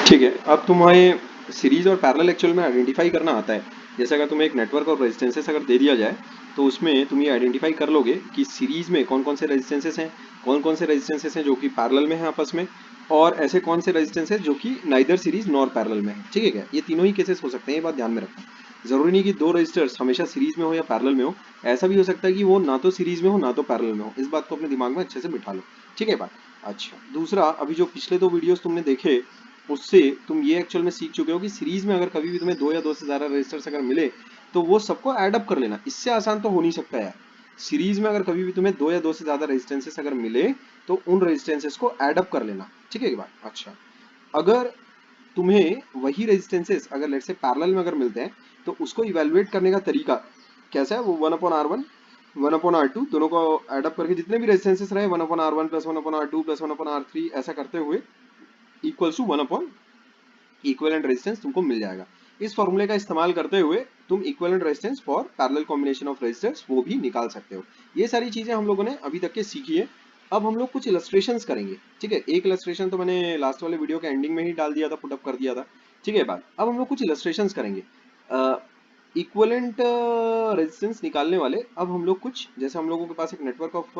ठीक है, अब तुम्हें सीरीज और पैरेलल एक्चुअल में आइडेंटिफाई करना आता है। जैसे अगर तुम्हें एक नेटवर्क और रेजिस्टेंसेस अगर दे दिया जाए तो उसमें तुम ये आइडेंटिफाई कर लोगे कि सीरीज में कौन कौन से रेजिस्टेंसेस हैं, कौन कौन से रेजिस्टेंसेस हैं जो कि पैरेलल में हैं आपस में, और ऐसे कौन से रेजिस्टेंसेस जो कि नाइदर सीरीज नॉर पैरेलल में है। ठीक है क्या? ये तीनों ही केसेस हो सकते हैं, ये बात ध्यान में रखना। जरूरी नहीं कि दो रजिस्टर्स हमेशा सीरीज में हो या पैरेलल में हो। ऐसा भी हो सकता है कि वो ना तो सीरीज में हो ना तो पैरेलल में हो। इस बात को अपने दिमाग में अच्छे से बिठा लो। ठीक है बात? अच्छा, दूसरा, अभी जो पिछले दो वीडियोस तुमने देखे उससे तुम ये एक्चुअल में सीख चुके हो कि सीरीज में अगर कभी भी तुम्हें दो या दो से ज्यादा रजिस्टर्स अगर मिले तो वो सबको ऐड अप कर लेना। इससे आसान तो हो नहीं सकता यार। सीरीज में अगर कभी भी तुम्हें दो या दो से ज्यादा रेजिस्टेंसेस अगर मिले तो उन रेजिस्टेंसेस को ऐड अप कर लेना। ठीक है बात? अच्छा, अगर तुम्हें वही रेजिस्टेंसेस अगर लेट से पैरेलल में अगर मिलते हैं तो उसको इवेलुएट करने का तरीका कैसा है? वो 1/R1 1/R2 दोनों को ऐड अप करके जितने भी रेजिस्टेंसेस रहे 1/R1 plus 1/R2 plus 1/R3 ऐसा करते हुए इक्वल्स टू 1 इक्विवेलेंट रेजिस्टेंस तुमको मिल जाएगा। इस फॉर्मूले का इस्तेमाल करते हुए तुम equivalent resistance for parallel combination of resistors वो भी निकाल सकते हो। ये सारी चीजें हम लोगों ने अभी तक के सीखी है। अब हम लोग कुछ इलस्ट्रेशंस करेंगे। ठीक है, एक इलस्ट्रेशन तो मैंने लास्ट वाले वीडियो के एंडिंग में ही डाल दिया था, पुटअप कर दिया था। ठीक है बात? अब हम लोग कुछ इलस्ट्रेशंस करेंगे इक्विवेलेंट रेजिस्टेंस निकालने वाले। अब हम लोग कुछ, जैसे हम लोगों के पास एक नेटवर्क ऑफ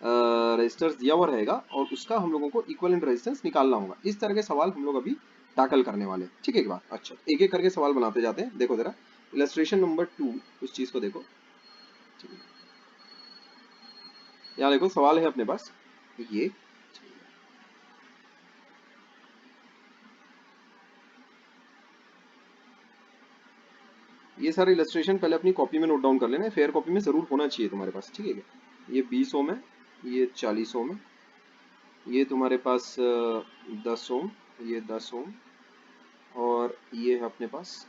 रेजिस्टर्स दिया हुआ रहेगा और उसका हम लोगों को इक्विवेलेंट रेजिस्टेंस निकालना होगा। इस तरह के सवाल हम लोग अभी टैकल करने वाले हैं। ठीक है बात? अच्छा, एक एक करके सवाल बनाते जाते हैं। देखो जरा इलस्ट्रेशन नंबर 2, उस चीज को देखो। ठीक है, यहाँ देखो सवाल है अपने पास ये। ये सारे इलस्ट्रेशन पहले अपनी कॉपी में नोट डाउन कर लेना, फेयर कॉपी में जरूर होना चाहिए तुम्हारे पास। ठीक है क्या? ये 20 ओम है, ये 40 ओम है, ये तुम्हारे पास 10 ओम, ये 10 ओम, और ये है अपने पास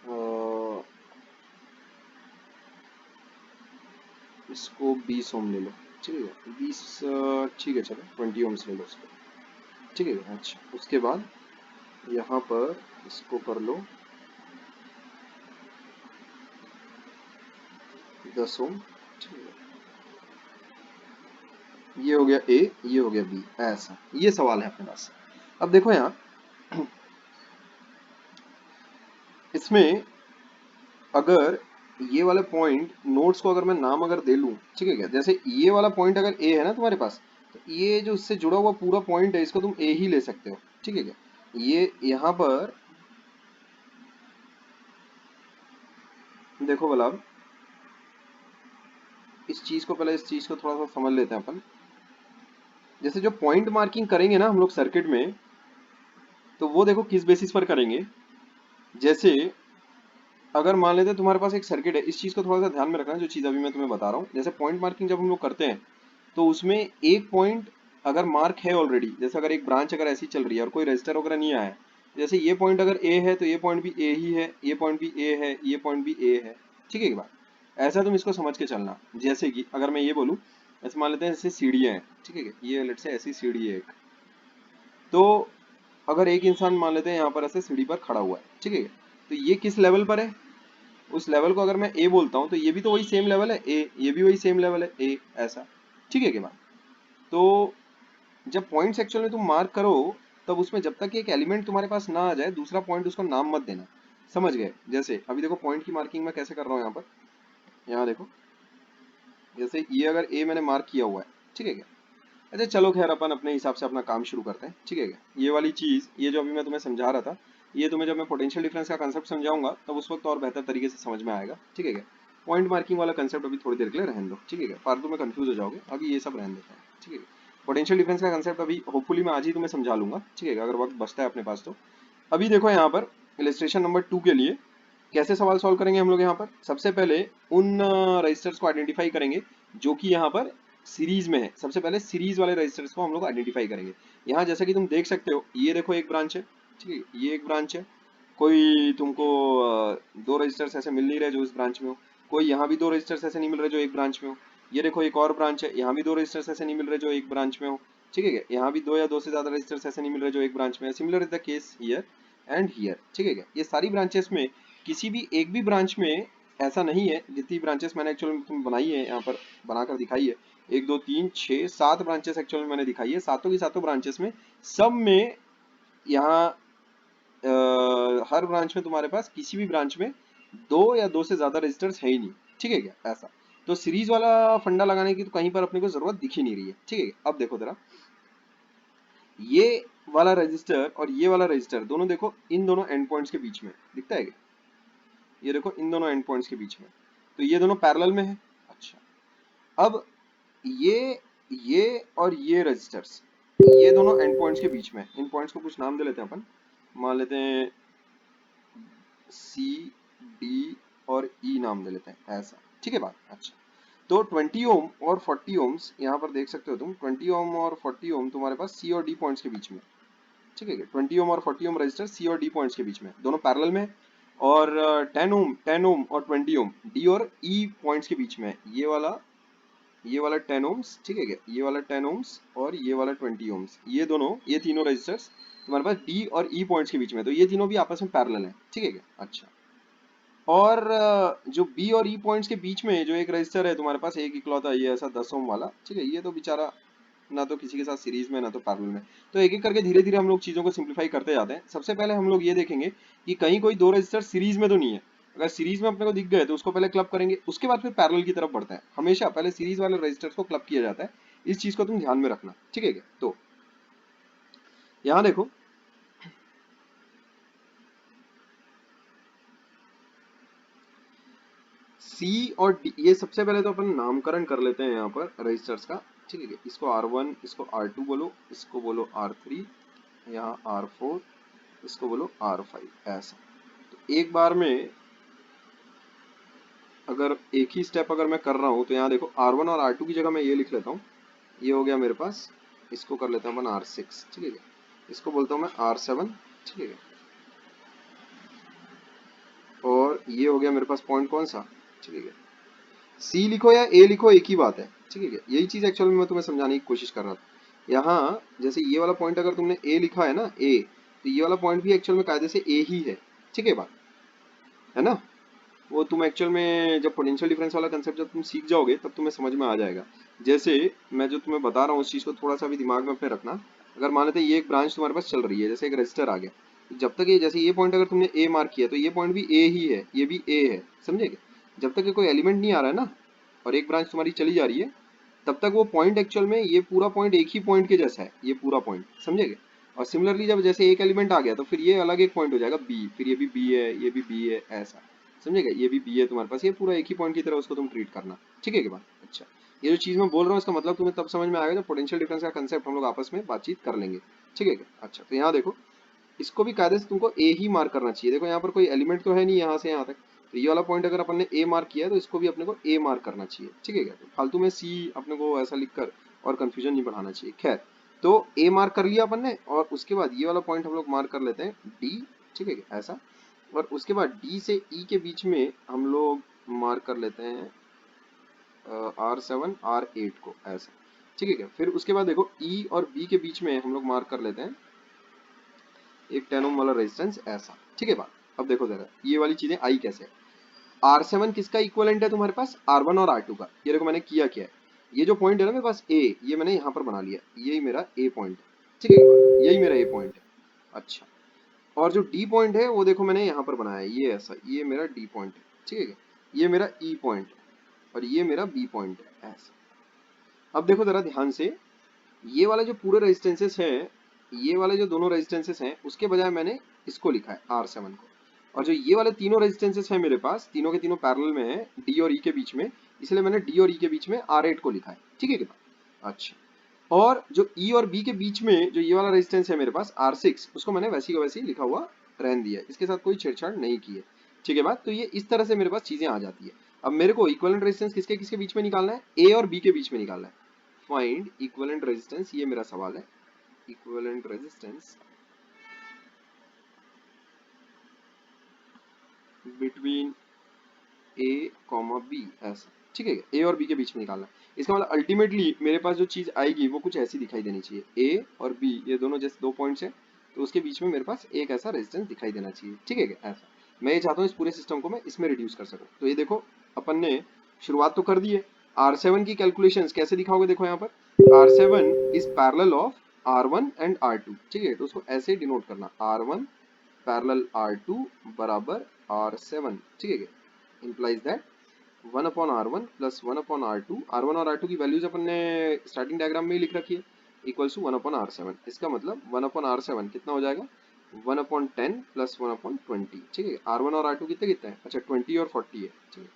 अ, इसको 20 ओम ले लो। ठीक है, 20 ठीक है, चलो 20 ओम्स ले लो इसको। ठीक है, अच्छा उसके बाद यहाँ पर इसको कर लो 10 ओम। ठीक है, ये हो गया ए, ये हो गया बी, ऐसा ये सवाल है अपने पास। अब देखो यहाँ इसमें अगर ये वाले पॉइंट नोड्स को अगर मैं नाम अगर दे लूं, ठीक है क्या? जैसे ये वाला पॉइंट अगर ए है ना तुम्हारे पास, तो ये जो इससे जुड़ा हुआ पूरा पॉइंट है इसको तुम ए ही ले सकते हो। ठीक है क्या? ये यहाँ पर देखो भला, अब इस चीज को पहले, इस चीज को थोड़ा सा समझ लेते हैं अपन। जैसे जो पॉइंट मार्किंग करेंगे ना हम लोग सर्किट में, तो वो देखो किस बेसिस पर करेंगे। जैसे अगर मान लेते हैं तुम्हारे पास एक सर्किट है, इस चीज को थोड़ा सा ध्यान में रखना जो चीज अभी मैं तुम्हें बता रहा हूँ। जैसे पॉइंट मार्किंग जब हम लोग करते हैं तो उसमें एक पॉइंट अगर मार्क है ऑलरेडी, जैसे अगर एक ब्रांच अगर ऐसी चल रही है और कोई रजिस्टर वगैरह नहीं आया है, जैसे ये पॉइंट अगर ए है तो ये पॉइंट भी ए ही है, ये पॉइंट भी ए है, ये पॉइंट भी ए है। ठीक है बात? ऐसा तुम इसको समझ के चलना। जैसे कि अगर मैं ये बोलूँ, ऐसे मान लेते हैं जैसे सीढ़ियाँ हैं। ठीक है, ये लेट से ऐसी सीढ़ी है एक, तो अगर एक इंसान मान लेते हैं यहाँ पर ऐसे सीढ़ी पर खड़ा हुआ है। ठीक है, तो ये किस लेवल पर है? उस लेवल को अगर मैं ए बोलता हूँ तो ये भी तो वही सेम लेवल है ए, ये भी वही सेम लेवल है ए, ऐसा। ठीक है क्या बात? तो जब पॉइंट एक्चुअल में तुम मार्क करो तब उसमें जब तक एक एलिमेंट तुम्हारे पास ना आ जाए दूसरा पॉइंट उसको नाम मत देना। समझ गए? जैसे अभी देखो पॉइंट की मार्किंग मैं कैसे कर रहा हूँ यहाँ पर। यहाँ देखो, जैसे ये अगर ए मैंने मार्क किया हुआ है। ठीक है क्या? अच्छा चलो खैर अपन अपने हिसाब से अपना काम शुरू करते हैं। ठीक है क्या? ये वाली चीज, ये जो अभी मैं तुम्हें समझा रहा था, ये तुम्हें जब मैं पोटेंशियल डिफरेंस का कंसेप्ट समझाऊंगा तब उस वक्त और बेहतर तरीके से समझ में आएगा। ठीक है क्या? पॉइंट मार्किंग वाला कंसेप्ट अभी थोड़ी देर के लिए रहने दो। ठीक है क्या? फालतू में कंफ्यूज हो जाओगे, अभी ये सब रहने देते हैं। ठीक है क्या? पोटेंशियल डिफरेंस का कंसेप्ट अभी होपफुली मैं आज ही तुम्हें समझा लूंगा। ठीक है क्या? अगर वक्त बचता है अपने पास तो। अभी देखो यहाँ पर इलस्ट्रेशन नंबर 2 के लिए कैसे सवाल सॉल्व करेंगे हम लोग। यहाँ पर सबसे पहले उन रजिस्टर्स को आइडेंटिफाई करेंगे जो कि यहाँ पर सीरीज में है। सबसे पहले सीरीज वाले रजिस्टर्स को हम लोग आइडेंटिफाई करेंगे। यहाँ जैसा कि तुम देख सकते हो, ये देखो एक ब्रांच है। ठीक है, ये एक ब्रांच है। कोई तुमको दो रजिस्टर्स ऐसे मिल नहीं रहे जो इस ब्रांच में हो। कोई यहाँ भी दो रजिस्टर्स ऐसे नहीं मिल रहे जो एक ब्रांच में हो। ये देखो एक और ब्रांच है, यहाँ भी दो रजिस्टर्स ऐसे नहीं मिल रहे जो एक ब्रांच में हो। ठीक है क्या? यहाँ भी दो या दो से ज्यादा रजिस्टर्स ऐसे नहीं मिल रहे जो एक ब्रांच में है। Similar is the case here and here. ठीक है क्या? ये सारी ब्रांचेस में किसी भी एक भी ब्रांच में ऐसा नहीं है, जितनी ब्रांचेस मैंने एक्चुअली तुम बनाई है यहाँ पर बनाकर दिखाई है, 1 2 3 6 7 ब्रांचेस एक्चुअल में मैंने दिखाई है। सातों की सातों ब्रांचेस में सब में यहाँ हर ब्रांच में तुम्हारे पास किसी भी ब्रांच में दो या दो से ज्यादा रजिस्टर्स है ही नहीं, ठीक है क्या, ऐसा। तो सीरीज वाला फंडा लगाने की तो कहीं पर अपने को जरूरत दिख ही नहीं रही है, ठीक है। अब देखो जरा, ये वाला रजिस्टर और ये वाला रजिस्टर दोनों देखो इन दोनों एंड पॉइंट्स के बीच में दिखता है क्या, ये देखो इन दोनों एंड पॉइंट्स के बीच में, तो ये दोनों पैरेलल में है। अच्छा, अब ये और ये रजिस्टर्स, ये दोनों एंड पॉइंट्स के बीच में, इन पॉइंट्स को कुछ नाम दे लेते हैं अपन, मान लेते हैं सी डी और ई नाम दे लेते हैं, ऐसा, ठीक है बात। अच्छा, तो 20 ओम और 40 ओम्स यहाँ पर देख सकते हो तुम, 20 ओम और 40 ओम तुम्हारे पास सी और डी पॉइंट्स के बीच में, ठीक है। 20 ओम और 40 ओम रजिस्टर सी और डी पॉइंट्स के बीच में, दोनों पैरेलल में। और 10 ओम और 20 ओम डी और ई पॉइंट्स के बीच में, ये वाला 10 ओम्स, ठीक है क्या, ये वाला 10 ओम्स और ये वाला 20 ओम्स, ये दोनों, ये तीनों रजिस्टर्स तुम्हारे पास डी और ई पॉइंट्स के बीच में, तो ये तीनों भी आपस में पैरेलल हैं, ठीक है क्या। अच्छा, और जो बी और ई पॉइंट्स के बीच में जो एक रजिस्टर है तुम्हारे पास, एक इकलौता, ये ऐसा 10 ओम वाला, ठीक है, ये तो बेचारा ना तो किसी के साथ सीरीज में ना तो पैरेलल में। तो एक एक करके धीरे धीरे हम लोग चीजों को सिंप्लीफाई करते जाते हैं। सबसे पहले हम लोग ये देखेंगे कि कहीं कोई दो रजिस्टर सीरीज में तो नहीं है। अगर सीरीज में अपने को दिख गए तो उसको पहले क्लब करेंगे, उसके बाद फिर पैरेलल की तरफ बढ़ते हैं। हमेशा पहले सीरीज वाले रजिस्टर्स को क्लब किया जाता है, इस चीज को तुम ध्यान में रखना, ठीक है क्या। तो यहाँ देखो, सी और डी, ये सबसे पहले तो अपन नामकरण कर लेते हैं यहाँ पर रजिस्टर्स का, ठीक है। इसको R1, इसको R2 बोलो, इसको बोलो R3, यहाँ R4, इसको बोलो R5, ऐसा। तो एक बार में अगर एक ही स्टेप अगर मैं कर रहा हूँ तो यहाँ देखो R1 और R2 की जगह मैं ये लिख लेता हूँ, ये हो गया मेरे पास, इसको कर लेता हूँ अपन R6, ठीक है। इसको बोलता हूँ मैं R7, ठीक है। और ये हो गया मेरे पास पॉइंट कौन सा, ठीक है। सी लिखो या ए लिखो एक ही बात है, ठीक है। यही चीज एक्चुअल में मैं तुम्हें समझाने की कोशिश कर रहा था। यहाँ जैसे ये वाला पॉइंट अगर तुमने ए लिखा है ना, ए, तो ये वाला पॉइंट भी एक्चुअल में कायदे से ए ही है, ठीक है बात, है ना। वो तुम एक्चुअल में जब पोटेंशियल डिफरेंस वाला कंसेप्ट जब तुम सीख जाओगे तब तुम्हें समझ में आ जाएगा। जैसे मैं जो तुम्हें बता रहा हूँ उस चीज को थोड़ा सा भी दिमाग में अपने रखना। अगर मान लेते ये एक ब्रांच तुम्हारे पास चल रही है, जैसे एक रजिस्टर आ गया, तो जब तक ये, जैसे ये पॉइंट अगर तुमने ए मार्क किया तो ये पॉइंट भी ए ही है, ये भी ए है, समझे। जब तक ये कोई एलिमेंट नहीं आ रहा है ना और एक ब्रांच तुम्हारी चली जा रही है, तब तक वो पॉइंट एक्चुअल में, ये पूरा पॉइंट एक ही पॉइंट के जैसा है, ये पूरा पॉइंट, समझेगे। और सिमिलरली जब जैसे एक एलिमेंट आ गया तो फिर ये अलग एक पॉइंट हो जाएगा बी, फिर ये भी बी है, ये भी बी है, ऐसा, समझेगा। ये भी बी है तुम्हारे पास, ये पूरा एक ही पॉइंट की तरह उसको तुम ट्रीट करना, ठीक है के बाद। अच्छा, ये जो चीज मैं बोल रहा हूँ इसका मतलब तुम्हें तब समझ में आएगा जब पोटेंशियल डिफरेंस का कंसेप्ट हम लोग आपस में बातचीत कर लेंगे, ठीक है क्या। अच्छा, तो यहाँ देखो, इसको भी कायदे से तुमको ए ही मार्क करना चाहिए। देखो यहाँ पर कोई एलिमेंट तो है नहीं यहाँ से यहाँ तक, तो ये वाला पॉइंट अगर अपन ने ए मार्क किया है तो इसको भी अपने को ए मार्क करना चाहिए, ठीक है क्या। तो फालतू में सी अपने को ऐसा लिख कर और कंफ्यूजन नहीं बढ़ाना चाहिए। खैर, तो ए मार्क कर लिया अपन ने, और उसके बाद ये वाला पॉइंट हम लोग मार्क कर लेते हैं डी, ठीक है क्या, ऐसा। और उसके बाद डी से ई के बीच में हम लोग मार्क कर लेते हैं R7 R8 को, ऐसा, ठीक है क्या। फिर उसके बाद देखो ई और बी के बीच में हम लोग मार्क कर लेते हैं एक 10 ओम वाला रेजिस्टेंस, ऐसा, ठीक है बात। अब देखो जरा ये वाली चीजें आई कैसे। R7 किसका इक्विवेलेंट है तुम्हारे पास, R1 और R2 का। ये देखो मैंने किया क्या है, ये जो पॉइंट है ना मेरे पास ए, ये मैंने यहाँ पर बना लिया, यही मेरा ए पॉइंट है, ठीक है, यही मेरा ए पॉइंट है। अच्छा, और जो डी पॉइंट है वो देखो मैंने यहाँ पर बनाया है, ये ऐसा, ये मेरा डी पॉइंट है, ठीक है। ये मेरा ई पॉइंट है और ये मेरा बी पॉइंट है, ऐसा। अब देखो जरा ध्यान से, ये वाले जो पूरे रेजिस्टेंसेस हैं, ये वाले जो दोनों रेजिस्टेंसेस हैं, उसके बजाय मैंने इसको लिखा है R7 को। और जो ये वाले तीनों रेजिस्टेंसेस हैं मेरे पास, तीनों के तीनों पैरेलल में है डी और ई के बीच में, इसलिए मैंने डी और ई के बीच में R8 को लिखा है, ठीक है क्या। अच्छा, और जो ई और बी के बीच में जो ये वाला रेजिस्टेंस है मेरे पास R6, उसको मैंने वैसी का वैसी लिखा हुआ रहने दिया है, इसके साथ कोई छेड़छाड़ नहीं की है, ठीक है बात। तो ये इस तरह से मेरे पास चीजें आ जाती है। अब मेरे को इक्विवेलेंट रेजिस्टेंस किसके किसके बीच में निकालना है, ए और बी के बीच में निकालना है। फाइंड इक्विवेलेंट रेजिस्टेंस, ये मेरा सवाल है, इक्विवेलेंट रेजिस्टेंस बिटवीन ए कॉमा बी, ऐसा, ठीक है। ए और बी के बीच में निकालना है, इसका मतलब अल्टीमेटली मेरे पास जो चीज आएगी वो कुछ ऐसी दिखाई देनी चाहिए, ए और बी ये दोनों जैसे दो पॉइंट्स हैं, तो उसके बीच में मेरे पास एक ऐसा रेजिस्टेंस दिखाई देना चाहिए, ठीक है क्या, ऐसा। मैं ये चाहता हूँ इस पूरे सिस्टम को मैं इसमें रिड्यूस कर सकूँ। तो ये देखो अपन ने शुरुआत तो कर दी है, R7 की कैलकुलेशंस कैसे दिखाओगे, देखो यहाँ पर R7 is parallel of R1 and R2, ठीक है, तो उसको ऐसे डिनोट करना, R1 पैरेलल R2 बराबर R7, ठीक है, implies that 1 upon R1 plus 1 upon R2, R1 और R2 की वैल्यूज अपन ने स्टार्टिंग डायग्राम में ही लिख रखी है, इक्वल्स टू 1 अपॉन R7। इसका मतलब 1 अपॉन R7 कितना हो जाएगा, 1 अपॉन 10 प्लस 1 अपॉन 20, ठीक है। R1 और R2 कितने कितने हैं, अच्छा 20 और 40 है, ठीक है,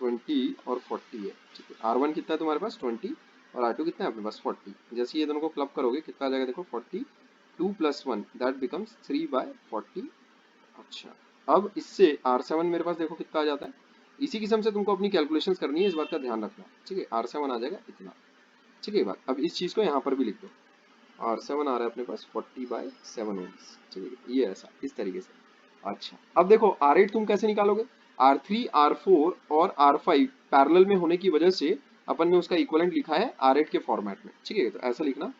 20 और 40 है, ठीक है। R1 कितना है तुम्हारे पास 20 और R2 कितना है अपने पास 40। जैसे ये दोनों को क्लब करोगे कितना आ जाएगा, देखो 40 2 प्लस 1 दैट बिकम्स 3/40। अच्छा, अब इससे R7 मेरे पास देखो कितना आ जाता है, इसी किस्म से तुमको अपनी कैलकुलेशंस करनी है, इस बात का ध्यान रखना, ठीक है। R7 आ जाएगा इतना, ठीक है। बात अब इस चीज को यहाँ पर भी लिख दो, R7 आ रहा है अपने पास 40/7 ओम्स, ठीक है, ये ऐसा इस तरीके से। अच्छा, अब देखो R8 तुम कैसे निकालोगे, R3 R4 और R5 पैरेलल में होने की वजह से अपन ने उसका इक्विवेलेंट लिखा है R8 के फॉर्मेट में, ठीक है। तो ऐसा लिखना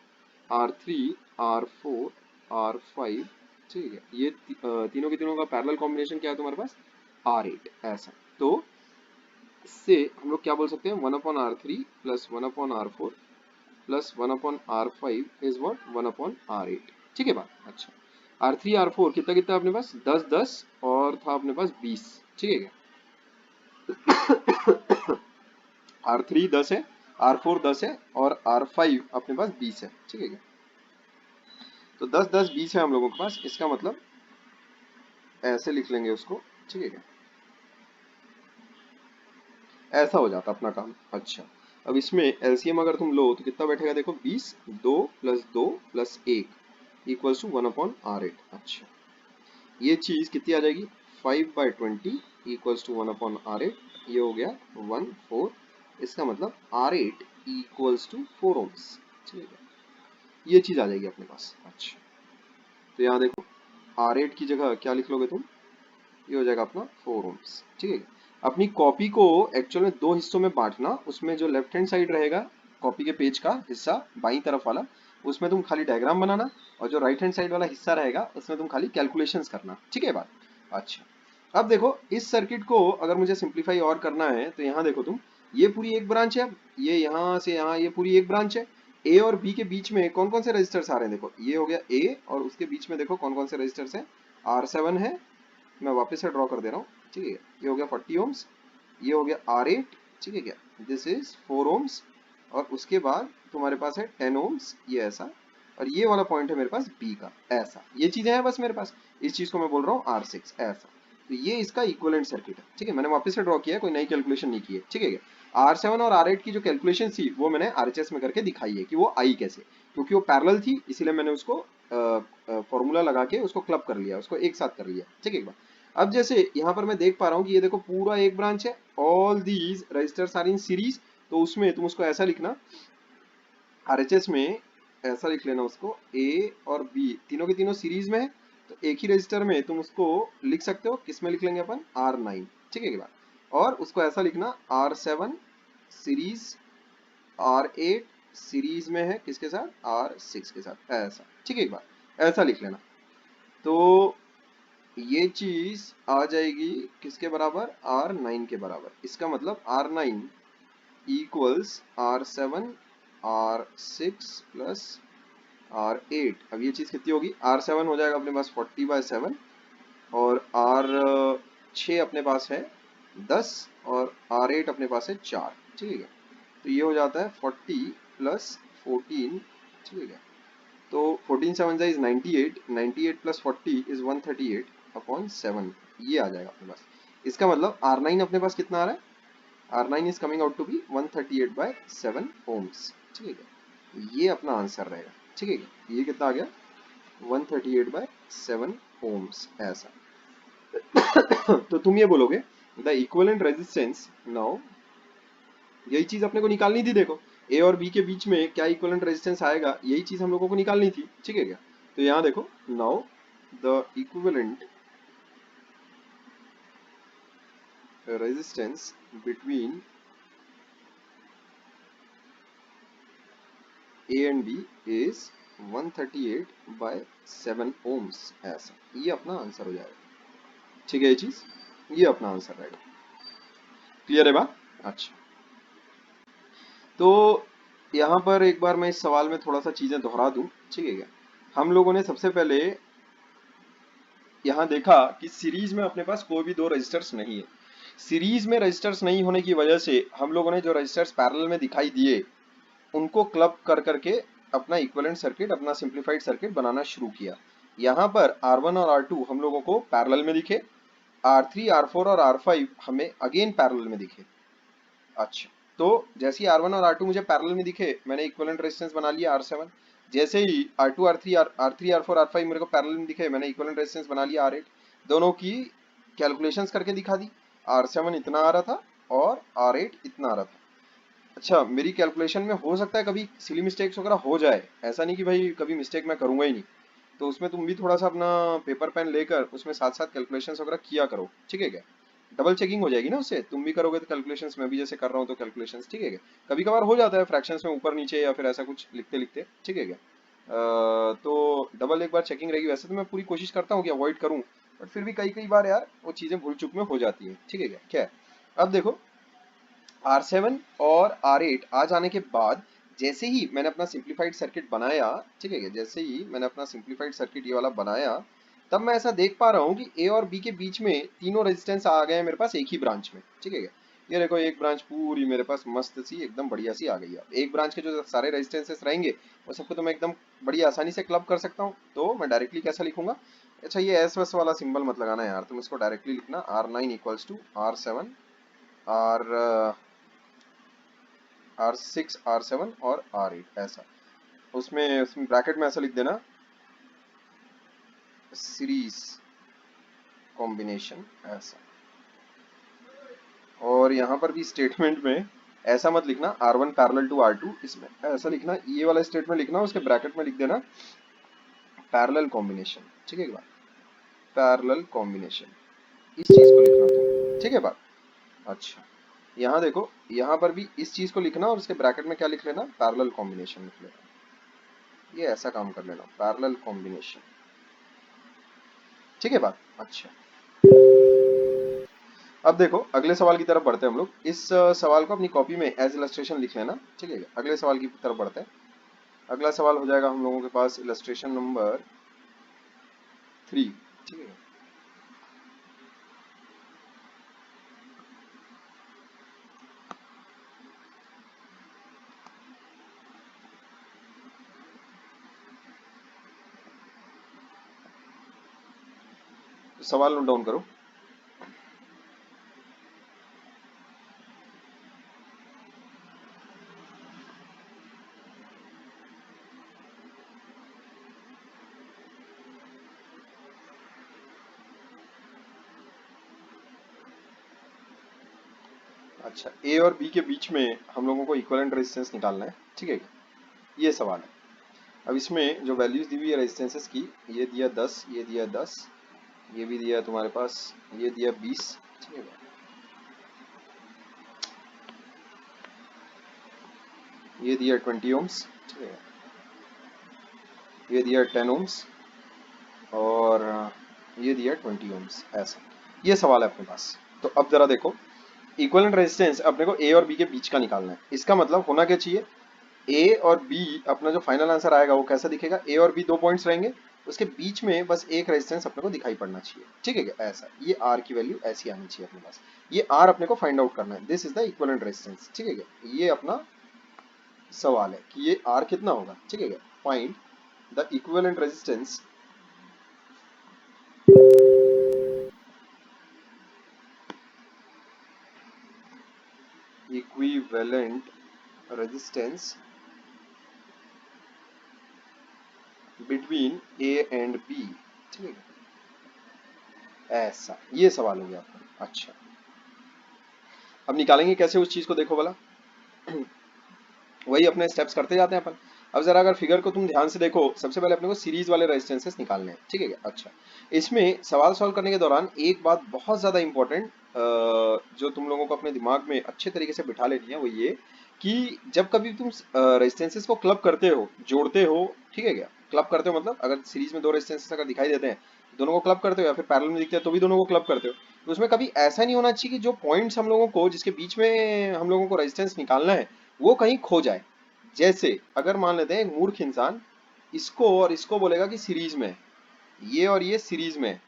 R3 R4 R5, ठीक है, ये तीनों के तीनों का पैरेलल कॉम्बिनेशन क्या है तुम्हारे पास, R8, ऐसा। तो इससे हम लोग क्या बोल सकते हैं, 1 upon R3 plus 1 upon R4 plus 1 upon R5 is what 1 upon R8, ठीक है बात। अच्छा, R3 R4 कितना कितना अपने पास 10 10 और था अपने पास 20, ठीक है क्या, R3 10 है, R4 10 है और R5 अपने पास 20 है, ठीक है क्या। तो 10 10 20 है हम लोगों के पास, इसका मतलब ऐसे लिख लेंगे उसको, ठीक है क्या, ऐसा हो जाता अपना काम। अच्छा, अब इसमें एलसीएम अगर तुम लो तो कितना बैठेगा, देखो 20 2 plus 2 plus 1 equals to 1 upon R8। अच्छा, ये चीज कितनी आ जाएगी, 5/20 इक्वल्स टू 1 अपॉन R8, ये हो गया 1 4, इसका मतलब R8 इक्वल्स टू 4 ओम्स, ठीक है, ये चीज आ जाएगी अपने पास। अच्छा, तो यहाँ देखो R8 की जगह क्या लिख लोगे तुम, ये हो जाएगा अपना 4 ओम्स, ठीक है। अपनी कॉपी को एक्चुअल में दो हिस्सों में बांटना, उसमें जो लेफ्ट हैंड साइड रहेगा कॉपी के पेज का हिस्सा बाईं तरफ वाला, उसमें तुम खाली डायग्राम बनाना, और जो राइट हैंड साइड वाला हिस्सा रहेगा उसमें तुम खाली कैलकुलेशंस करना, ठीक है बात। अच्छा, अब देखो इस सर्किट को अगर मुझे सिंप्लीफाई और करना है तो यहाँ देखो तुम, ये पूरी एक ब्रांच है, अब ये यहाँ से यहाँ ये पूरी एक ब्रांच है, ए और बी के बीच में कौन कौन से रजिस्टर्स आ रहे हैं, देखो ये हो गया ए और उसके बीच में देखो कौन कौन से रजिस्टर्स हैं, R7 है, मैं वापस से ड्रॉ कर दे रहा हूँ, ठीक है, ये हो गया 40 ओम्स, ये हो गया R8, ठीक है क्या, दिस इज 4 ओम्स, और उसके बाद तुम्हारे पास है 10 ओम्स, ये ऐसा, और ये वाला पॉइंट है मेरे पास B का, ऐसा, ये चीजें हैं बस मेरे पास, इस चीज को मैं बोल रहा हूँ R6, ऐसा। तो ये इसका इक्विवेलेंट सर्किट है, ठीक है, मैंने वापस से ड्रॉ किया है, कोई नई कैलकुलेशन नहीं की है, ठीक है क्या। R7 और R8 की जो कैलकुलेशन थी वो मैंने RHS में करके दिखाई है कि वो आई कैसे, क्योंकि वो पैरेलल थी इसीलिए मैंने उसको फॉर्मूला लगा के उसको क्लब कर लिया, उसको एक साथ कर लिया, ठीक है। अब जैसे यहाँ पर मैं देख पा रहा हूँ कि ये देखो पूरा एक ब्रांच है, all these resistors are in series, तो उसमें तुम उसको ऐसा लिखना, आरएचएस में ऐसा लिख लेना उसको, ए और बी तीनों के तीनों सीरीज में है, तो एक ही रजिस्टर में तुम उसको लिख सकते हो, किस में लिख लेंगे अपन, R9, ठीक है के बाद, और उसको ऐसा लिखना R7 सीरीज, R8 सीरीज में है किसके साथ, R6 के साथ, ऐसा, ठीक है एक बार ऐसा लिख लेना। तो ये चीज आ जाएगी किसके बराबर, R9 के बराबर, इसका मतलब R9 equals R7 R6 plus R8। अब ये चीज कितनी होगी, R7 हो जाएगा अपने पास 40/7 और R6 अपने पास है 10 और R8 अपने पास है 4, ठीक है। तो ये हो जाता है 40 प्लस 14, ठीक है। तो 14 7 इज 98, 98 प्लस 40 इज 138/7, ये आ जाएगा अपने पास। इसका मतलब R9 अपने पास कितना आ रहा है, R9 is coming out to be 138/7 ohms, ठीक है, ये अपना आंसर रहेगा, ठीक है। ये कितना आ गया, 138/7 ओम्स, ऐसा। तो तुम ये बोलोगे द इक्विवेलेंट रेजिस्टेंस, नाउ यही चीज अपने को निकालनी थी, देखो ए और बी के बीच में क्या इक्विवेलेंट रेजिस्टेंस आएगा, यही चीज हम लोगों को निकालनी थी, ठीक है क्या। तो यहाँ देखो, now the equivalent resistance between A and B is 138/7 ohms, ऐसा, ये अपना आंसर हो जाएगा, ठीक है, ये चीज ये अपना आंसर रहेगा। क्लियर है बात। अच्छा, तो यहाँ पर एक बार मैं इस सवाल में थोड़ा सा चीजें दोहरा दूं, ठीक है क्या। हम लोगों ने सबसे पहले यहाँ देखा कि सीरीज में अपने पास कोई भी दो रजिस्टर्स नहीं है। सीरीज में रजिस्टर्स नहीं होने की वजह से हम लोगों ने जो रजिस्टर्स पैरेलल में दिखाई दिए उनको क्लब कर करके अपना इक्विवेलेंट सर्किट, अपना सिंप्लीफाइड सर्किट बनाना शुरू किया। यहाँ पर R1 और R2 हम लोगों को पैरेलल में दिखे, R3, R4 और R5 हमें अगेन पैरेलल में दिखे। अच्छा, तो जैसे ही R1 और R2 मुझे पैरेलल में दिखे, मैंने इक्विवेलेंट रेजिस्टेंस बना लिया R7। जैसे ही R2, R3, R3, R4, R5 मेरे को पैरेलल में दिखे, मैंने इक्विवेलेंट रेजिस्टेंस बना लिया R8। दोनों की कैलकुलेशंस करके दिखा दी। R7 इतना आ रहा था और R8 इतना आ रहा था। अच्छा, मेरी कैलकुलेशन में हो सकता है कभी सिली मिस्टेक्स वगैरह हो जाए, ऐसा नहीं कि भाई कभी मिस्टेक मैं करूंगा ही नहीं। तो उसमें तुम भी थोड़ा सा अपना पेपर पेन लेकर उसमें साथ साथ कैलकुलेशंस वगैरह किया करो, ठीक है क्या। डबल चेकिंग हो जाएगी ना उससे, तुम भी करोगे तो कैलकुलेशंस, मैं भी जैसे कर रहा हूँ तो कैलकुलेशंस, ठीक है क्या। कभी कभार हो जाता है फ्रैक्शंस में ऊपर नीचे या फिर ऐसा कुछ लिखते लिखते, ठीक है क्या। तो डबल एक बार चेकिंग रहेगी। वैसे तो मैं पूरी कोशिश करता हूँ कि अवॉइड करूँ, बट फिर भी कई कई बार यार वो चीज़ें भूल चुक में हो जाती है, ठीक है क्या। क्या है, अब देखो R7 और R8 आ जाने के बाद जैसे ही मैंने अपना सिंप्लीफाइड सर्किट बनाया, ठीक है, जैसे ही मैंने अपना सिंप्लीफाइड सर्किट ये वाला बनाया, तब मैं ऐसा देख पा रहा हूँ कि ए और बी के बीच में तीनों रेजिस्टेंस आ गए हैं मेरे पास एक ही ब्रांच में, ठीक है। ये देखो एक ब्रांच पूरी मेरे पास मस्त सी एकदम बढ़िया सी आ गई है। एक ब्रांच के जो सारे रेजिस्टेंसेस रहेंगे वो सबको तो मैं एकदम बड़ी आसानी से क्लब कर सकता हूँ। तो मैं डायरेक्टली कैसा लिखूंगा, अच्छा ये एस वस वाला सिंबल मत लगाना यार, तुम इसको डायरेक्टली लिखना R9 equals to R7 R R6 R7 और R8 ऐसा। उसमें ब्रैकेट में ऐसा लिख देना सीरीज कॉम्बिनेशन ऐसा। और यहाँ पर भी स्टेटमेंट में ऐसा मत लिखना R1 पैरेलल टू R2, इसमें ऐसा लिखना, ये वाला स्टेटमेंट लिखना, उसके ब्रैकेट में लिख देना पैरेलल कॉम्बिनेशन, ठीक है बात, पैरेलल कॉम्बिनेशन, इस चीज को लिखना तुम, ठीक है बात। अच्छा, यहाँ देखो यहाँ पर भी इस चीज को लिखना और उसके ब्रैकेट में क्या लिख लेना, पैरेलल कॉम्बिनेशन लिख लेना। ये ऐसा काम कर लेना, पैरेलल कॉम्बिनेशन, ठीक है बात। अच्छा, अब देखो अगले सवाल की तरफ बढ़ते हैं हम लोग। इस सवाल को अपनी कॉपी में एज इलस्ट्रेशन लिख लेना, ठीक है। अगले सवाल की तरफ बढ़ते हैं। अगला सवाल हो जाएगा हम लोगों के पास इलस्ट्रेशन नंबर 3, ठीक है। तो सवाल नोट डाउन करो। अच्छा, ए और बी के बीच में हम लोगों को इक्विवेलेंट रेजिस्टेंस निकालना है, ठीक है। ये सवाल है। अब इसमें जो वैल्यूज दी हुई है रेजिस्टेंसेस की, ये दिया 10, ये दिया 10, ये भी दिया तुम्हारे पास, ये दिया 20, ठीक है। ये दिया 20 ओम्स, ठीक है। ये दिया 10 ओम्स और ये दिया 20 ओम्स ऐसा। ये सवाल है अपने पास। तो अब जरा देखो, इक्विवेलेंट रेजिस्टेंस अपने को ए और बी के बीच का निकालना है। इसका मतलब होना क्या चाहिए, ए और बी, अपना जो फाइनल आंसर आएगा वो कैसा दिखेगा, ए और बी दो पॉइंट्स रहेंगे, उसके बीच में बस एक रेजिस्टेंस अपने को दिखाई पड़ना चाहिए, ठीक है क्या, ऐसा। ये आर की वैल्यू ऐसी आनी चाहिए अपने पास। ये आर अपने को फाइंड आउट करना है, this is the equivalent resistance, ठीक है क्या। ये अपना सवाल है कि ये आर कितना होगा, ठीक है क्या। Find the equivalent resistance equivalent resistance between A and B, ठीक है, ऐसा। ये सवाल हो गया आपका। अच्छा, अब निकालेंगे कैसे उस चीज को, देखो वाला वही अपने स्टेप्स करते जाते हैं अपन। अब जरा अगर फिगर को तुम ध्यान से देखो, सबसे पहले अपने को सीरीज वाले रेजिस्टेंसेस निकालने हैं, ठीक है क्या। अच्छा, इसमें सवाल सॉल्व करने के दौरान एक बात बहुत ज्यादा इंपॉर्टेंट जो तुम लोगों को अपने दिमाग में अच्छे तरीके से बिठा लेनी है, वो ये कि जब कभी तुम रेजिस्टेंसेस को क्लब करते हो, जोड़ते हो, ठीक है क्या, क्लब करते हो मतलब अगर सीरीज में दो रेजिस्टेंसेस अगर दिखाई देते हैं, दोनों को क्लब करते हो, या फिर पैरेलल में दिखते हैं तो भी दोनों को क्लब करते हो। तो उसमें कभी ऐसा नहीं होना चाहिए कि जो पॉइंट्स हम लोगों को, जिसके बीच में हम लोगों को रेजिस्टेंस निकालना है, वो कहीं खो जाए। जैसे अगर मान लेते हैं एक मूर्ख इंसान इसको और इसको बोलेगा कि सीरीज में है, ये और ये सीरीज में है,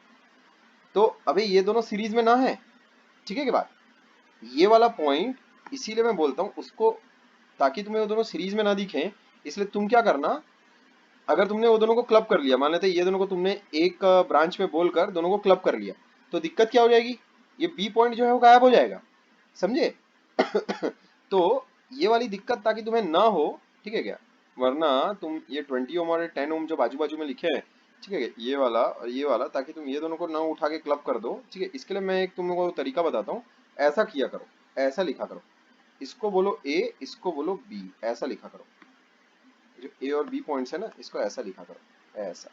तो अबे ये दोनों सीरीज में ना है, ठीक है, के बात ये वाला पॉइंट, इसीलिए मैं बोलता हूँ उसको, ताकि तुम्हें वो दोनों सीरीज में ना दिखें, इसलिए तुम क्या करना, अगर तुमने वो दोनों को क्लब कर लिया, मान लेते हैं ये दोनों को तुमने एक ब्रांच में बोलकर दोनों को क्लब कर लिया, तो दिक्कत क्या हो जाएगी, ये बी पॉइंट जो है वो गायब हो जाएगा, समझे। तो ये वाली दिक्कत ताकि तुम्हें ना हो, ठीक है क्या, वरना तुम ये 20 ओम और 10 ओम जो बाजू बाजू में लिखे हैं, ठीक है, ये वाला और ये वाला, ताकि तुम ये दोनों को ना उठा के क्लब कर दो, ठीक है, इसके लिए मैं एक तुम लोगों को तरीका बताता हूँ। ऐसा किया करो, ऐसा लिखा करो, इसको बोलो ए, इसको बोलो बी, ऐसा लिखा करो, जो ए और बी पॉइंट्स है ना, इसको ऐसा लिखा करो, ऐसा।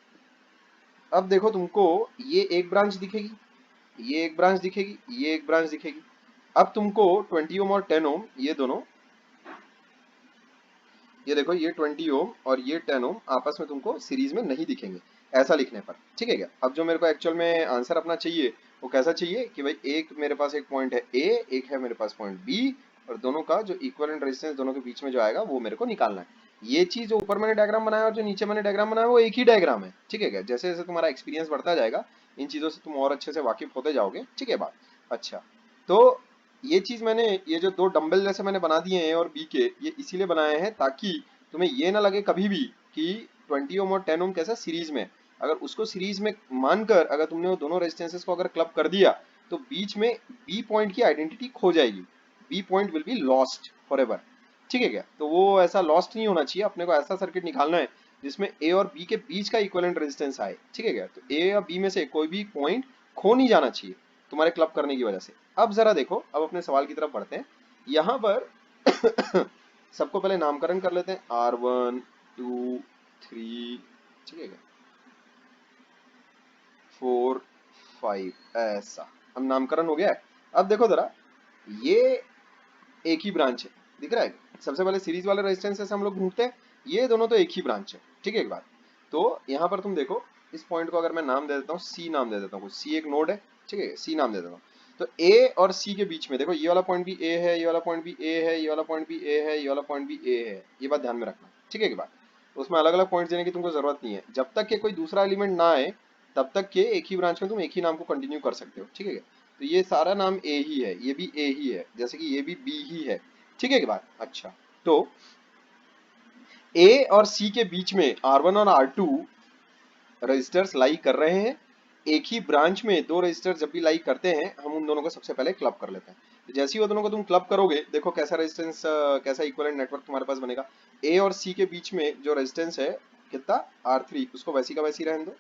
अब देखो तुमको ये एक ब्रांच दिखेगी, ये एक ब्रांच दिखेगी, ये एक ब्रांच दिखेगी। अब तुमको 20 ओम और 10 ओम ये दोनों, ये देखो ये 20 ओम और ये 10 ओम आपस में तुमको सीरीज में नहीं दिखेंगे ऐसा लिखने पर, ठीक है क्या। अब जो मेरे को एक्चुअल में आंसर अपना चाहिए वो कैसा चाहिए कि भाई एक मेरे पास एक पॉइंट है ए, एक है मेरे पास पॉइंट बी, और दोनों का जो इक्विवेलेंट रेजिस्टेंस दोनों के बीच में जो आएगा वो मेरे को निकालना है। ये चीज जो ऊपर मैंने डायग्राम बनाया और जो नीचे मैंने डायग्राम बनाया वो एक ही डायग्राम है, ठीक है क्या। जैसे जैसे तुम्हारा एक्सपीरियंस बढ़ता जाएगा इन चीजों से तुम और अच्छे से वाकिफ होते जाओगे, ठीक है बात। अच्छा, तो ये चीज मैंने, ये जो दो डंबल जैसे मैंने बना दिए हैं और बी के, ये इसीलिए बनाए हैं ताकि तुम्हें ये ना लगे कभी भी कि 20 ओम और 10 ओम कैसा सीरीज में। अगर उसको सीरीज में मानकर अगर तुमने वो दोनों रेजिस्टेंसेस को अगर क्लब कर दिया तो बीच में बी पॉइंट की आइडेंटिटी खो जाएगी, B point will be lost for ever, ठीक है क्या। तो वो ऐसा लॉस्ट नहीं होना चाहिए, अपने को ऐसा सर्किट निकालना है जिसमें ए और बी के बीच का इक्विवेलेंट रेजिस्टेंस आए, ठीक है क्या। तो ए या बी में से कोई भी पॉइंट खो नहीं जाना चाहिए तुम्हारे क्लब करने की वजह से। अब जरा देखो, अब अपने सवाल की तरफ बढ़ते हैं। यहाँ पर सबको पहले नामकरण कर लेते हैं, R1 2 3, ठीक है, 4 5, ऐसा। अब नामकरण हो गया है। अब देखो जरा, ये एक ही ब्रांच है, दिख रहा है। सबसे पहले सीरीज वाले रेजिस्टेंस से हम लोग ढूंढते हैं, ये दोनों तो एक ही ब्रांच है, ठीक है एक बात। तो यहाँ पर तुम देखो, इस पॉइंट को अगर मैं नाम दे देता हूँ सी, नाम दे देता हूँ, सी एक नोड है, ठीक है, सी नाम दे देता हूँ। तो ए और सी के बीच में देखो, ये वाला पॉइंट भी ए है, ये वाला पॉइंट भी ए है, ये वाला पॉइंट भी ए है, ये वाला पॉइंट भी ए है, ये बात ध्यान में रखना, ठीक है एक बात। उसमें अलग अलग पॉइंट देने की तुमको जरूरत नहीं है, जब तक के कोई दूसरा एलिमेंट ना आए तब तक के एक ही ब्रांच में तुम एक ही नाम को कंटिन्यू कर सकते हो, ठीक है। तो ये सारा नाम ए ही है, ये भी ए ही है, जैसे कि ये भी बी ही है, ठीक है की बात। अच्छा, तो ए और सी के बीच में R1 और R2 रजिस्टर्स लाई कर रहे हैं। एक ही ब्रांच में दो रजिस्टर जब भी लाई करते हैं हम उन दोनों को सबसे पहले क्लब कर लेते हैं। तो जैसे ही वो दोनों को तुम क्लब करोगे, देखो कैसा रेजिस्टेंस, कैसा इक्विवेलेंट नेटवर्क तुम्हारे पास बनेगा। ए और सी के बीच में जो रेजिस्टेंस है कितना, R3, उसको वैसी का वैसी रहने दो,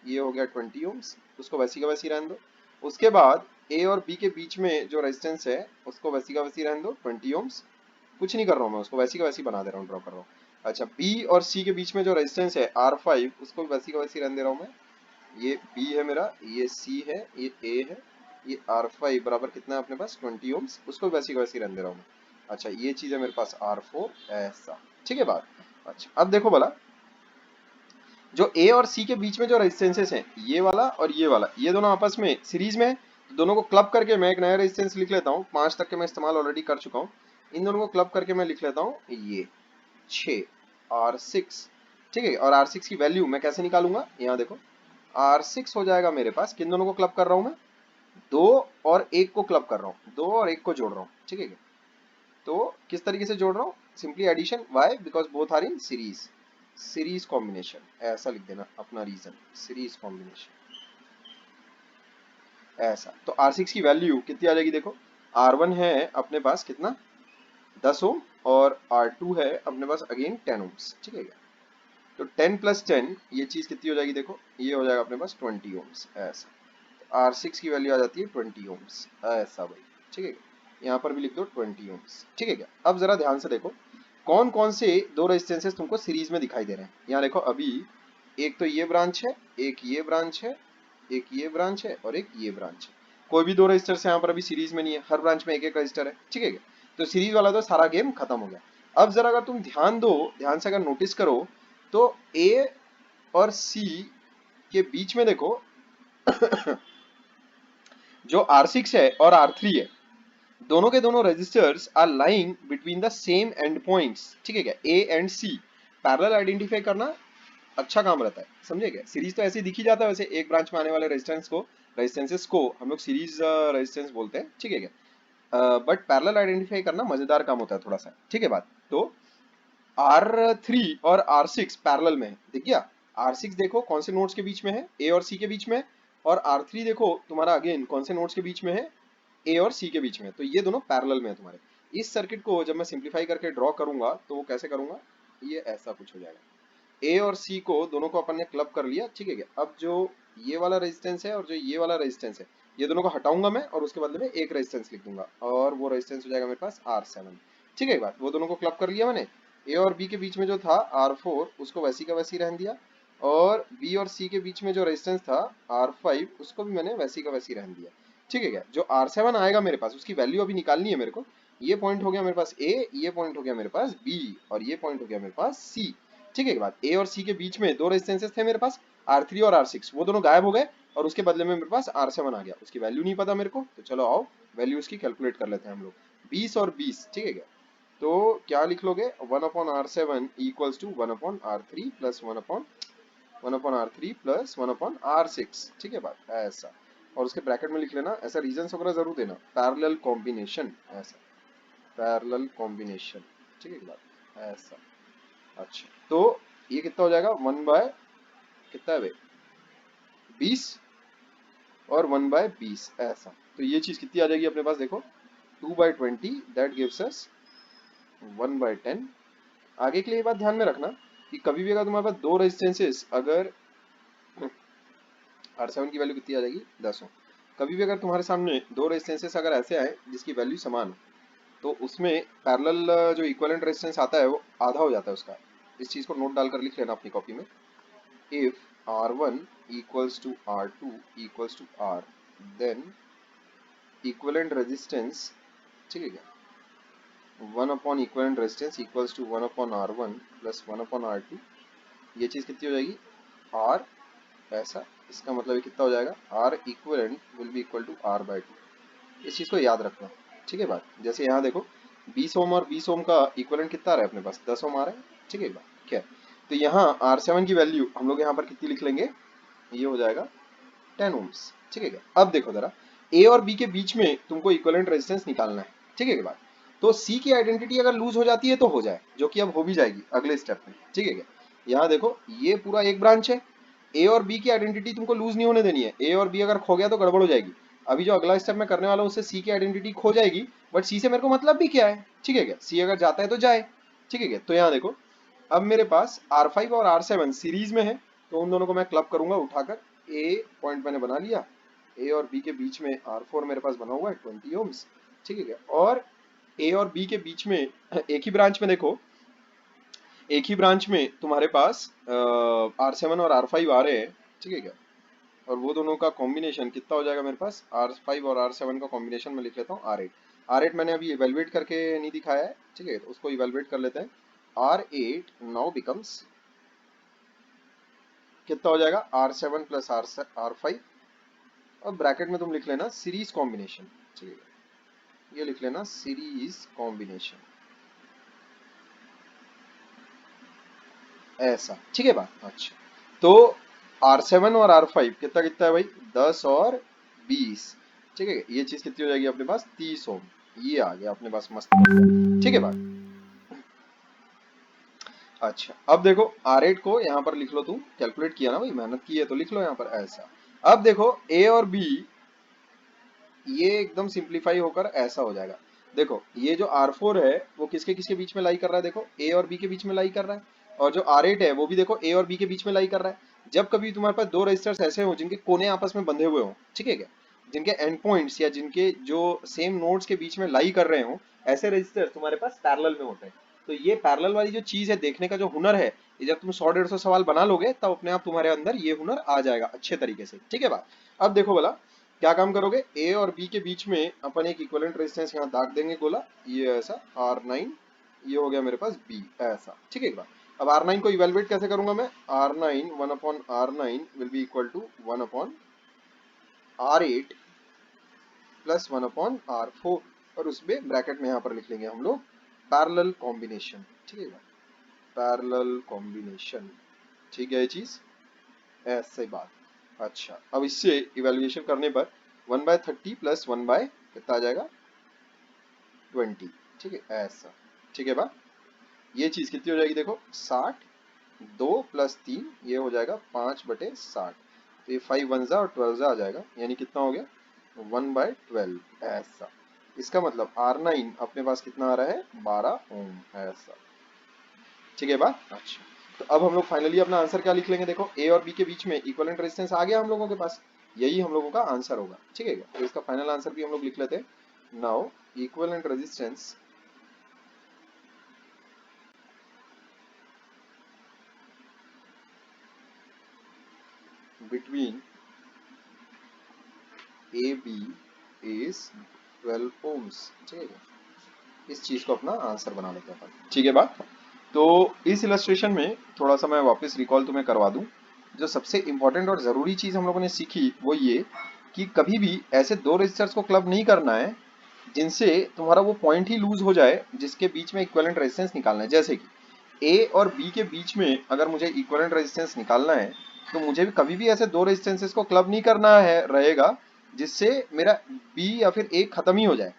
ये हो गया 20 ओम्स, उसको वैसी का वैसी रहने दो। उसके बाद ए और बी के बीच में जो रेजिस्टेंस है उसको वैसी का वैसी रहने दो, 20 ओम्स। कुछ नहीं कर रहा हूँ मैं, उसको वैसी का वैसी बना दे रहा हूँ, ड्रॉ कर रहा हूँ। अच्छा, बी और सी के बीच में जो रेजिस्टेंस है R5, उसको वैसी का वैसी रहने दे रहा हूँ मैं। ये बी है मेरा, ये सी है, ये ए है, ये R5 बराबर कितना है अपने पास 20 ओम्स, उसको वैसी का वैसी रहने दे रहा हूँ मैं। अच्छा, ये चीज है मेरे पास R4, ऐसा, ठीक है बात। अच्छा, अब देखो भला, जो ए और सी के बीच में जो रेजिस्टेंसेस हैं, ये वाला और ये वाला, ये दोनों आपस में सीरीज में है। तो दोनों को क्लब करके मैं एक नया रेजिस्टेंस लिख लेता हूँ, 5 तक के मैं इस्तेमाल ऑलरेडी कर चुका हूँ। इन दोनों को क्लब करके मैं लिख लेता हूँ ये 6 R6, ठीक है। और R6 की वैल्यू मैं कैसे निकालूंगा, यहाँ देखो, R6 हो जाएगा मेरे पास, किन दोनों को क्लब कर रहा हूँ मैं, 2 और 1 को क्लब कर रहा हूँ, 2 और 1 को जोड़ रहा हूँ, ठीक है। तो किस तरीके से जोड़ रहा हूँ, simply addition, why because both are in series, series combination, ऐसा लिख देना अपना रीजन, सीरीज कॉम्बिनेशन, ऐसा। तो R6 की वैल्यू कितनी आ जाएगी, देखो R1 है अपने पास कितना 10 ओम, और R2 है अपने पास अगेन 10 ओम्स, ठीक है। तो 10 प्लस 10 ये चीज कितनी हो जाएगी, देखो ये हो जाएगा अपने पास 20 ओम्स, ऐसा। तो R6 की वैल्यू आ जाती है 20 ओम्स, ऐसा भाई, ठीक है। यहाँ पर भी लिख दो 20 ओम्स, ठीक है क्या। अब जरा ध्यान से देखो कौन कौन से दो रेजिस्टेंसेस तुमको सीरीज में दिखाई दे रहे हैं। यहाँ देखो, अभी एक तो ये ब्रांच है, एक ये ब्रांच है, एक ये ब्रांच है और एक ये ब्रांच है। कोई भी दो रजिस्टर यहाँ पर अभी सीरीज में नहीं है, हर ब्रांच में एक एक रजिस्टर है, ठीक है क्या। तो सीरीज वाला तो सारा गेम खत्म हो गया। अब जरा अगर तुम ध्यान दो, ध्यान से अगर नोटिस करो, तो ए और सी के बीच में देखो जो R6 है और R3 है, दोनों के दोनों resistors are lying between the same end points, ठीक है क्या, A and C. Parallel identify करना अच्छा काम रहता है, समझे क्या। सीरीज तो ऐसे ही दिख ही जाता है, वैसे एक ब्रांच में आने वाले रेजिस्टेंसेस को हम लोग सीरीज रेजिस्टेंस बोलते हैं, ठीक है क्या। बट पैरेलल आइडेंटिफाई करना मजेदार काम होता है थोड़ा सा, ठीक है बात। तो R3 और R6 पैरेलल में है, दिख गया। R6 देखो कौन से नोड्स के बीच में है, ए और सी के बीच में है, और R3 देखो तुम्हारा अगेन कौन से नोड्स के बीच में है, ए और सी के बीच में। तो ये दोनों पैरेलल में है तुम्हारे। इस सर्किट को जब मैं सिंप्लीफाई करके ड्रॉ करूंगा तो वो कैसे करूंगा, ये ऐसा कुछ हो जाएगा। ए और सी को दोनों को अपन ने क्लब कर लिया, ठीक है क्या। अब जो ये वाला रेजिस्टेंस है और जो ये वाला रेजिस्टेंस है, ये दोनों को हटाऊंगा मैं और उसके बदले में एक रेजिस्टेंस लिख दूंगा, और वो रेजिस्टेंस हो जाएगा मेरे पास R7, ठीक है बात। वो दोनों को क्लब कर लिया मैंने। ए और बी के बीच में जो था R4 उसको वैसी का वैसी रहने दिया, और बी और सी के बीच में जो रेजिस्टेंस था R5 उसको भी मैंने वैसी का वैसी रहने दिया, ठीक है क्या। जो R7 आएगा मेरे पास उसकी वैल्यू अभी निकालनी है मेरे को। ये पॉइंट हो गया मेरे पास ए, ये पॉइंट हो गया मेरे पास बी, और ये पॉइंट हो गया मेरे पास सी, ठीक है बात। ए और सी के बीच में दो रेजिस्टेंसेस थे मेरे पास, R3 और R6, वो दोनों गायब हो गए, और उसके बदले में मेरे पास R7 आ गया। उसकी वैल्यू नहीं पता मेरे को, तो चलो आओ वैल्यू उसकी कैलकुलेट कर लेते हैं हम लोग। 20 और 20, ठीक है क्या। तो क्या लिख लोगे, 1/R7 equals to 1/R3 plus 1/R3 plus 1/R6, ठीक है बात ऐसा। और उसके ब्रैकेट में लिख लेना, ऐसा रीजंस वगैरह जरूर देना, पैरेलल कॉम्बिनेशन ऐसा, पैरेलल कॉम्बिनेशन, ठीक है बात ऐसा। अच्छा तो ये कितना हो जाएगा, 1 बाय कितना है भाई, 20, और 1/20 ऐसा। तो ये चीज कितनी आ जाएगी अपने पास, देखो 2/20, दैट गिव्स अस 1/10। आगे के लिए ये बात ध्यान में रखना कि कभी भी अगर तुम्हारे पास दो रेजिस्टेंसेस, अगर R7 की वैल्यू कितनी आ जाएगी 10 ओम, कभी भी अगर तुम्हारे सामने दो रेजिस्टेंसेस अगर ऐसे आए जिसकी वैल्यू समान हो, तो उसमें पैरेलल जो इक्विवेलेंट रेजिस्टेंस आता है वो आधा हो जाता है उसका। इस चीज को नोट डालकर लिख लेना अपनी कॉपी में। If R1 equals to R2 equals to R, then equivalent resistance, ठीक है क्या, 1/equivalent resistance equals to 1/R1 plus 1/R2। ये चीज कितनी हो जाएगी, R ऐसा। इसका मतलब ये कितना हो जाएगा, R equivalent will be equal to R/2। इस चीज को याद रखना, ठीक है बात। जैसे यहाँ देखो 20 ओम और 20 ओम का इक्विवेलेंट कितना आ रहा है अपने पास, 10 ओम आ रहा है, ठीक है बात क्या। तो यहाँ R7 की वैल्यू हम लोग यहाँ पर कितनी लिख लेंगे, ये हो जाएगा 10 ओम्स, ठीक है क्या। अब देखो जरा, ए और बी के बीच में तुमको इक्विवेलेंट रेजिस्टेंस निकालना है, ठीक है क्या बात। तो सी की आइडेंटिटी अगर लूज हो जाती है तो हो जाए, जो कि अब हो भी जाएगी अगले स्टेप में, ठीक है क्या। यहाँ देखो ये पूरा एक ब्रांच है, ए और बी की आइडेंटिटी तुमको लूज नहीं होने देनी है। ए और बी अगर खो गया तो गड़बड़ हो जाएगी। अभी जो अगला स्टेप मैं करने वाला हूँ उससे सी की आइडेंटिटी खो जाएगी, बट सी से मेरे को मतलब भी क्या है, ठीक है क्या। सी अगर जाता है तो जाए, ठीक है क्या। तो यहाँ देखो अब मेरे पास R5 और R7 सीरीज में है, तो उन दोनों को मैं क्लब करूंगा उठाकर। ए पॉइंट मैंने बना लिया, ए और बी के बीच में R4 मेरे पास बना हुआ है 20 ओम्स, ठीक है क्या। और ए और बी के बीच में एक ही ब्रांच में देखो, एक ही ब्रांच में तुम्हारे पास R7 और R5 आ रहे हैं, ठीक है क्या। और वो दोनों का कॉम्बिनेशन कितना हो जाएगा मेरे पास, R5 और R7 का कॉम्बिनेशन में लिख लेता हूँ R8। R8 मैंने अभी इवेलुएट करके नहीं दिखाया है, ठीक है, तो उसको इवेलुएट कर लेते हैं। R8 नाउ बिकम्स कितना हो जाएगा, R7 प्लस R5, और ब्रैकेट में तुम लिख लेना सीरीज कॉम्बिनेशन, ठीक है, ये लिख लेना सीरीज कॉम्बिनेशन ऐसा, ठीक है बात। अच्छा तो R7 और R5 कितना कितना है भाई, 10 और 20, ठीक है। ये चीज कितनी हो जाएगी अपने पास, 30 ओम। ये आ गया अपने पास मस्त, ठीक है बात। अच्छा अब देखो R8 को यहाँ पर लिख लो, तुम कैलकुलेट किया ना भाई, मेहनत की है तो लिख लो यहाँ पर ऐसा। अब देखो A और B ये एकदम सिंप्लीफाई होकर ऐसा हो जाएगा। देखो ये जो R4 है वो किसके किसके बीच में लाई कर रहा है, देखो A और B के बीच में लाई कर रहा है, और जो R8 है वो भी देखो A और B के बीच में लाई कर रहा है। जब कभी तुम्हारे पास दो रजिस्टर्स ऐसे हो जिनके कोने आपस में बंधे हुए हो, ठीक है क्या, जिनके एंड पॉइंट्स या जिनके जो सेम नोड्स के बीच में लाई कर रहे हो, ऐसे रजिस्टर तुम्हारे पास पैरेलल में होते हैं। तो ये पैरेलल वाली जो चीज है, देखने का जो हुनर है, ये जब तुम 100-150 सवाल बना लोगे तब अपने आप तुम्हारे अंदर ये हुनर आ जाएगा अच्छे तरीके से, ठीक है बात। अब देखो बोला क्या काम करोगे, ए और बी के बीच में अपन एक इक्विवेलेंट रेजिस्टेंस यहाँ दाग देंगे गोला, ये ऐसा R9, ये हो गया मेरे पास B ऐसा, ठीक है एक बार। अब R9 को इवेलुएट कैसे करूंगा मैं, R9 1/R9 will be equal to 1/R8 plus 1/R4, और उसमें ब्रैकेट में यहाँ पर लिख लेंगे हम लोग पैरेलल कॉम्बिनेशन, ठीक है, पैरेलल कॉम्बिनेशन, ठीक है ये चीज, ऐसे बात। अच्छा, अब इससे इवेल्युएशन करने पर 1/30 प्लस 1 कितना आ जाएगा 20, ठीक है ऐसा, ठीक है बा। ये चीज कितनी हो जाएगी देखो 60, 2 प्लस 3 ये हो जाएगा 5/60, तो ये 5 1 और 12 आ जाएगा, यानी कितना हो गया 1/12 ऐसा। इसका मतलब R9 अपने पास कितना आ रहा है 12 ओम ऐसा, ठीक है बात। अच्छा, तो अब हम लोग फाइनली अपना आंसर क्या लिख लेंगे, देखो ए और बी के बीच में इक्विवेलेंट रेजिस्टेंस आ गया हम लोगों के पास, यही हम लोगों का आंसर होगा, ठीक है। तो इसका फाइनल आंसर भी हम लोग लिख लेते हैं। Now equivalent resistance between A B is 12 ohms, ठीक है। इस चीज को अपना आंसर बना लेते हैं अपन, ठीक है बात। तो इस इलस्ट्रेशन में थोड़ा सा मैं वापस रिकॉल तुम्हें करवा दूं, जो सबसे इंपॉर्टेंट और जरूरी चीज हम लोगों ने सीखी वो ये कि कभी भी ऐसे दो रेजिस्टर्स को क्लब नहीं करना है जिनसे तुम्हारा वो पॉइंट ही लूज हो जाए जिसके बीच में इक्विवेलेंट रेजिस्टेंस निकालना है। जैसे कि ए और बी के बीच में अगर मुझे इक्विवेलेंट रेजिस्टेंस निकालना है तो मुझे भी कभी भी ऐसे दो रेजिस्टेंसेस को क्लब नहीं करना है रहेगा जिससे मेरा बी या फिर ए खत्म ही हो जाए,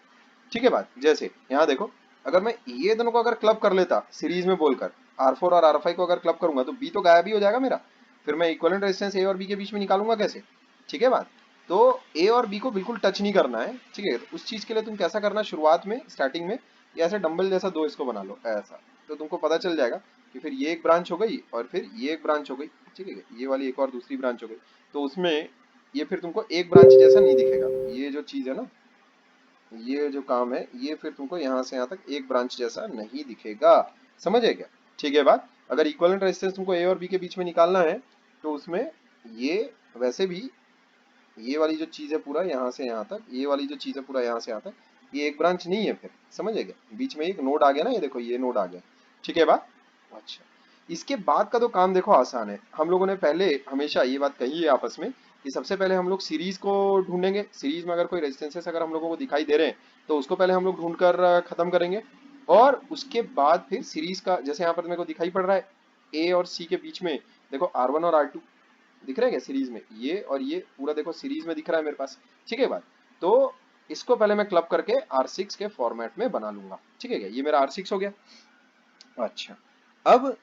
ठीक है बात। जैसे यहाँ देखो, अगर मैं ये दोनों को अगर क्लब कर लेता सीरीज में बोलकर R4 और R5 को अगर क्लब करूंगा तो बी तो गायब ही हो जाएगा मेरा, फिर मैं इक्विवेलेंट रेजिस्टेंस ए और बी के बीच में निकालूंगा कैसे, ठीक है बात। तो ए और बी को बिल्कुल टच नहीं करना है, ठीक है। तो उस चीज के लिए तुम कैसा करना, शुरुआत में स्टार्टिंग में ये ऐसे डंबल जैसा दो इसको बना लो ऐसा, तो तुमको पता चल जाएगा कि फिर ये एक ब्रांच हो गई और फिर ये एक ब्रांच हो गई, ठीक है, ये वाली एक और दूसरी ब्रांच हो गई। तो उसमें ये फिर तुमको एक ब्रांच जैसा नहीं दिखेगा, ये जो चीज है ना, ये जो काम है ये फिर तुमको यहाँ से यहाँ तक एक ब्रांच जैसा नहीं दिखेगा, समझ है क्या, ठीक है बात। अगर इक्विवेलेंट रेजिस्टेंस तुमको ए और बी के बीच में निकालना है तो उसमें ये वैसे भी ये वाली जो चीज है पूरा यहाँ से यहाँ तक, ये वाली जो चीज है पूरा यहाँ से यहाँ तक, ये एक ब्रांच नहीं है, फिर समझ है क्या, बीच में एक नोड आ गया ना, ये देखो ये नोड आ गया, ठीक है बात। अच्छा, इसके बाद का तो काम देखो आसान है। हम लोगों ने पहले हमेशा ये बात कही है आपस में कि सबसे पहले हम लोग सीरीज को ढूंढेंगे, सीरीज में अगर कोई रेजिस्टेंसेस अगर हम लोगों को दिखाई दे रहे हैं तो उसको पहले हम लोग ढूंढ कर खत्म करेंगे, और उसके बाद फिर सीरीज का, जैसे यहाँ पर मेरे को दिखाई पड़ रहा है ए और सी के बीच में देखो R1 और R2 दिख रहा है क्या सीरीज में, ये और ये पूरा देखो सीरीज में दिख रहा है मेरे पास, ठीक है बात। तो इसको पहले मैं क्लब करके R6 के फॉर्मेट में बना लूंगा, ठीक है क्या, ये मेरा R6 हो गया। अच्छा, अब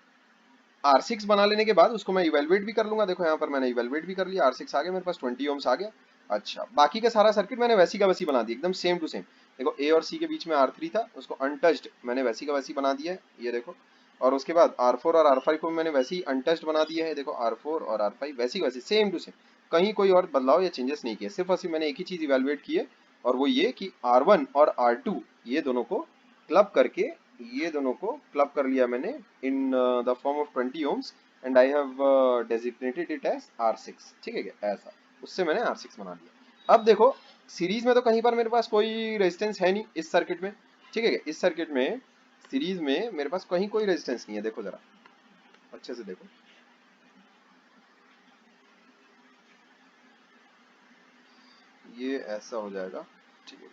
R6 बना लेने के बाद उसको मैं इवेलुएट भी कर लूंगा, देखो यहाँ पर मैंने इवेलुएट भी कर लिया, R6 आ गया मेरे पास, 20 ओम्स आ गया। अच्छा, बाकी का सारा सर्किट मैंने वैसी का वैसी बना दिया एकदम सेम टू सेम। देखो ए और सी के बीच में R3 था, उसको अनटच्ड मैंने वैसी का वैसी बना दिया है, ये देखो। और उसके बाद R4 और R5 को मैंने वैसे ही अनटच्ड बना दिया है, देखो R4 और R5 वैसी वैसी सेम टू सेम, कहीं कोई और बदलाव या चेंजेस नहीं किए, सिर्फ और सिर्फ मैंने एक ही चीज इवेलुएट की है, और वो ये कि R1 और R2 ये दोनों को क्लब करके, ये दोनों को क्लब कर लिया मैंने in the form of 20 ohms, and I have designated it as R6, ठीक है क्या ऐसा, उससे मैंने R6 बना दिया। अब देखो सीरीज में तो कहीं पर मेरे पास कोई रेजिस्टेंस है नहीं इस सर्किट में, ठीक है क्या, इस सर्किट में सीरीज में मेरे पास कहीं कोई रेजिस्टेंस नहीं है, देखो जरा अच्छे से देखो, ये ऐसा हो जाएगा, ठीक है।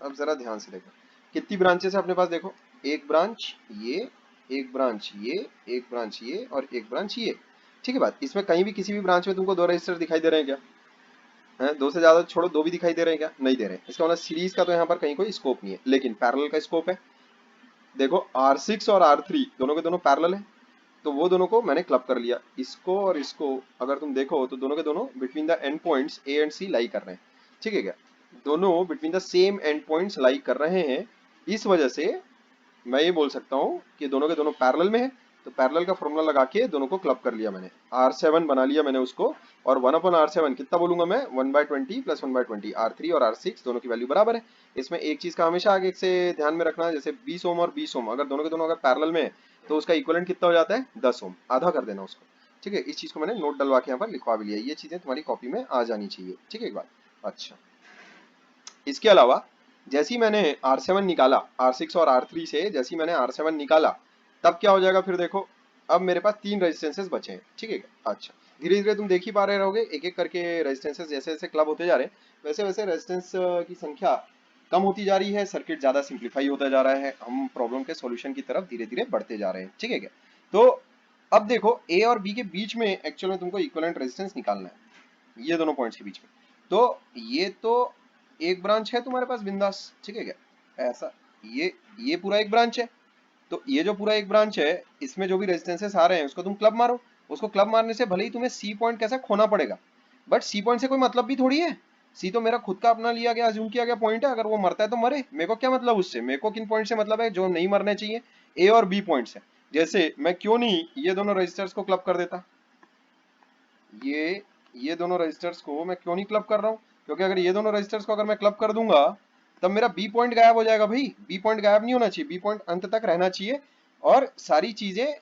अब जरा ध्यान से देखो कितनी ब्रांचेस है अपने पास, देखो एक ब्रांच ये, एक ब्रांच ये, एक ब्रांच ये और एक ब्रांच ये, ठीक है बात। इसमें कहीं भी किसी भी ब्रांच में तुमको दो रजिस्टर दिखाई दे रहे हैं क्या, हैं, दो से ज्यादा छोड़ो, दो भी दिखाई दे रहे हैं क्या, नहीं दे रहे हैं, इसका मतलब सीरीज का तो यहाँ पर कहीं कोई स्कोप नहीं है, लेकिन पैरेलल का स्कोप है। देखो R6 और R3 दोनों के दोनों पैरेलल है, तो वो दोनों को मैंने क्लब कर लिया, इसको और इसको अगर तुम देखो तो दोनों के दोनों between the end points A and C lie कर रहे हैं, ठीक है क्या, दोनों between the same end points lie कर रहे हैं। इस वजह से मैं ये बोल सकता हूँ कि दोनों के दोनों पैरेलल में है, तो पैरेलल का फॉर्मूला लगा के दोनों को क्लब कर लिया मैंने, R7 बना लिया मैंने उसको, और 1/R7 कितना बोलूंगा मैं 1/20 प्लस 1/20, R3 और R6 दोनों की वैल्यू बराबर है। इसमें एक चीज का हमेशा आगे से ध्यान में रखना, जैसे 20 ओम और 20 ओम अगर दोनों के दोनों अगर पैरेलल में है तो उसका इक्विवेलेंट कितना हो जाता है 10 ओम, आधा कर देना उसको, ठीक है। इस चीज को मैंने नोट डलवा के यहाँ पर लिखवा भी लिया, ये चीजें तुम्हारी कॉपी में आ जानी चाहिए, ठीक है एक बात। अच्छा, इसके अलावा जैसे ही मैंने R7 निकाला, R6 और R3 से जैसे ही मैंने R7 निकाला, तब क्या हो जाएगा फिर देखो, अब मेरे पास तीन रेजिस्टेंसेस बचे हैं, ठीक है। अच्छा, धीरे धीरे तुम देख ही पा रहे रहोगे एक एक करके रेजिस्टेंसेस जैसे जैसे क्लब होते जा रहे हैं वैसे वैसे रेजिस्टेंस की संख्या कम होती जा रही है, सर्किट ज्यादा सिंप्लीफाई होता जा रहा है, हम प्रॉब्लम के सॉल्यूशन की तरफ धीरे धीरे बढ़ते जा रहे हैं, ठीक है क्या। तो अब देखो ए और बी के बीच में एक्चुअल में तुमको इक्विवेलेंट रेजिस्टेंस निकालना है, ये दोनों पॉइंट्स के बीच में। तो ये तो एक ब्रांच है तुम्हारे पास बिंदास, ठीक है क्या, ऐसा ये पूरा एक ब्रांच है। तो ये जो पूरा एक ब्रांच है, इसमें जो भी रेजिस्टेंसेस आ रहे हैं उसको तुम क्लब मारो। उसको क्लब मारने से भले ही तुम्हें सी पॉइंट कैसा खोना पड़ेगा, बट सी पॉइंट से कोई मतलब भी थोड़ी है। सी तो मेरा खुद का अपना लिया गया, अज्यूम किया गया पॉइंट है, अगर वो मरता है तो मरे, मेरे को क्या मतलब उससे, मेरे को किन पॉइंट से मतलब है, जो नहीं मरने चाहिए, ए और बी पॉइंट से। जैसे मैं क्यों नहीं ये दोनों रजिस्टर्स को क्लब कर देता, ये दोनों रजिस्टर्स को मैं क्यों नहीं क्लब कर रहा हूँ, क्योंकि अगर ये दोनों रजिस्टर्स को अगर मैं क्लब कर दूंगा तब मेरा बी पॉइंट गायब हो जाएगा भाई। बी पॉइंट गायब नहीं होना चाहिए, बी पॉइंट अंत तक रहना चाहिए। और सारी चीजें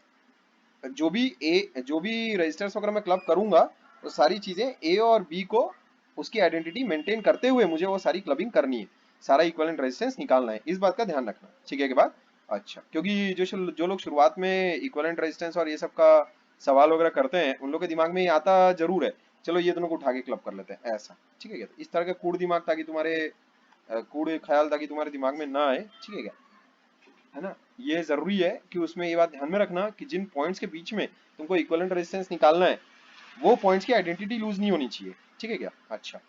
जो भी रजिस्टर्स अगर मैं क्लब करूंगा, तो सारी चीजें ए और बी को उसकी आइडेंटिटी मेंटेन करते हुए मुझे वो सारी क्लबिंग करनी है, सारा इक्विवेलेंट रेजिस्टेंस निकालना है, इस बात का ध्यान रखना, ठीक है के बाद। अच्छा, क्योंकि जो लोग शुरुआत में इक्विवेलेंट रेजिस्टेंस और ये सब का सवाल वगैरह करते हैं, उन लोग के दिमाग में ये आता जरूर है, चलो ये दोनों को उठा के क्लब कर लेते हैं ऐसा, ठीक है क्या। तो इस तरह का कूड़ दिमाग ताकि तुम्हारे कूड़ ख्याल ताकि तुम्हारे दिमाग में ना आए, ठीक है क्या, है ना। ये जरूरी है कि उसमें ये बात ध्यान में रखना कि जिन पॉइंट्स के बीच में तुमको इक्विवेलेंट रेजिस्टेंस निकालना है, वो पॉइंट्स की आइडेंटिटी लूज नहीं होनी चाहिए, ठीक है क्या। अच्छा,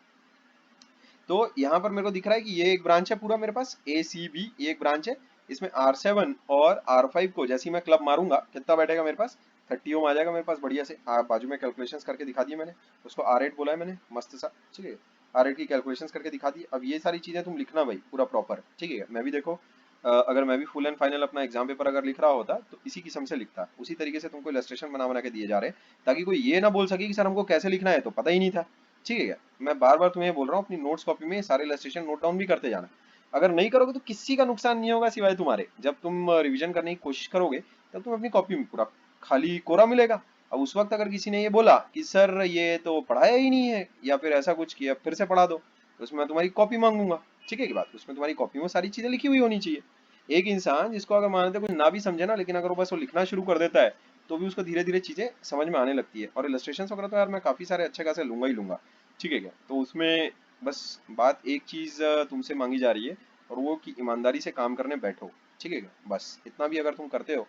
तो यहाँ पर मेरे को दिख रहा है कि ये एक ब्रांच है पूरा मेरे पास, ए सी बी, ये एक ब्रांच है। इसमें R7 और R5 को जैसे ही मैं क्लब मारूंगा कितना बैठेगा मेरे पास, 30 ओम आ जाएगा मेरे पास बढ़िया से। बाजू में कैलकुलेशंस करके दिखा दिए मैंने, उसको R8 बोला है मैंने मस्त सा, ठीक है। R8 की कैलकुलेशंस करके दिखा दी। अब ये सारी चीजें तुम लिखना भाई पूरा प्रॉपर, ठीक है। मैं भी देखो अगर मैं भी फुल एंड फाइनल अपना एग्जाम पेपर अगर लिख रहा होता तो इसी किस्म से लिखता, उसी तरीके से तुमको इलस्ट्रेशन बना बना के दिए जा रहे हैं, ताकि कोई ये ना बोल सके कि सर हमको कैसे लिखना है, तो पता ही नहीं था, ठीक है क्या। मैं बार बार तुम्हें बोल रहा हूँ अपनी नोट्स कॉपी में सारे इलस्ट्रेशन नोट डाउन भी करते जाना। अगर नहीं करोगे तो किसी का नुकसान नहीं होगा सिवाय तुम्हारे, जब तुम रिवीजन करने की कोशिश करोगे तब तुम अपनी कॉपी में पूरा खाली कोरा मिलेगा। अब उस वक्त अगर किसी ने ये बोला कि सर ये तो पढ़ाया ही नहीं है, या फिर ऐसा कुछ किया फिर से पढ़ा दो, तो उसमें मैं तुम्हारी कॉपी मांगूंगा, ठीक है की बात। उसमें तुम्हारी कॉपी में सारी चीजें लिखी हुई होनी चाहिए। एक इंसान जिसको अगर मानते कुछ ना भी समझे ना, लेकिन अगर वो बस वो लिखना शुरू कर देता है, तो भी उसको धीरे धीरे चीजें समझ में आने लगती है। और इलस्ट्रेशन वगैरह तो यार मैं काफी सारे अच्छे खासे लूंगा ही लूंगा, ठीक है क्या। तो उसमें बस बात एक चीज तुमसे मांगी जा रही है, और वो कि ईमानदारी से काम करने बैठो, ठीक है क्या। बस इतना भी अगर तुम करते हो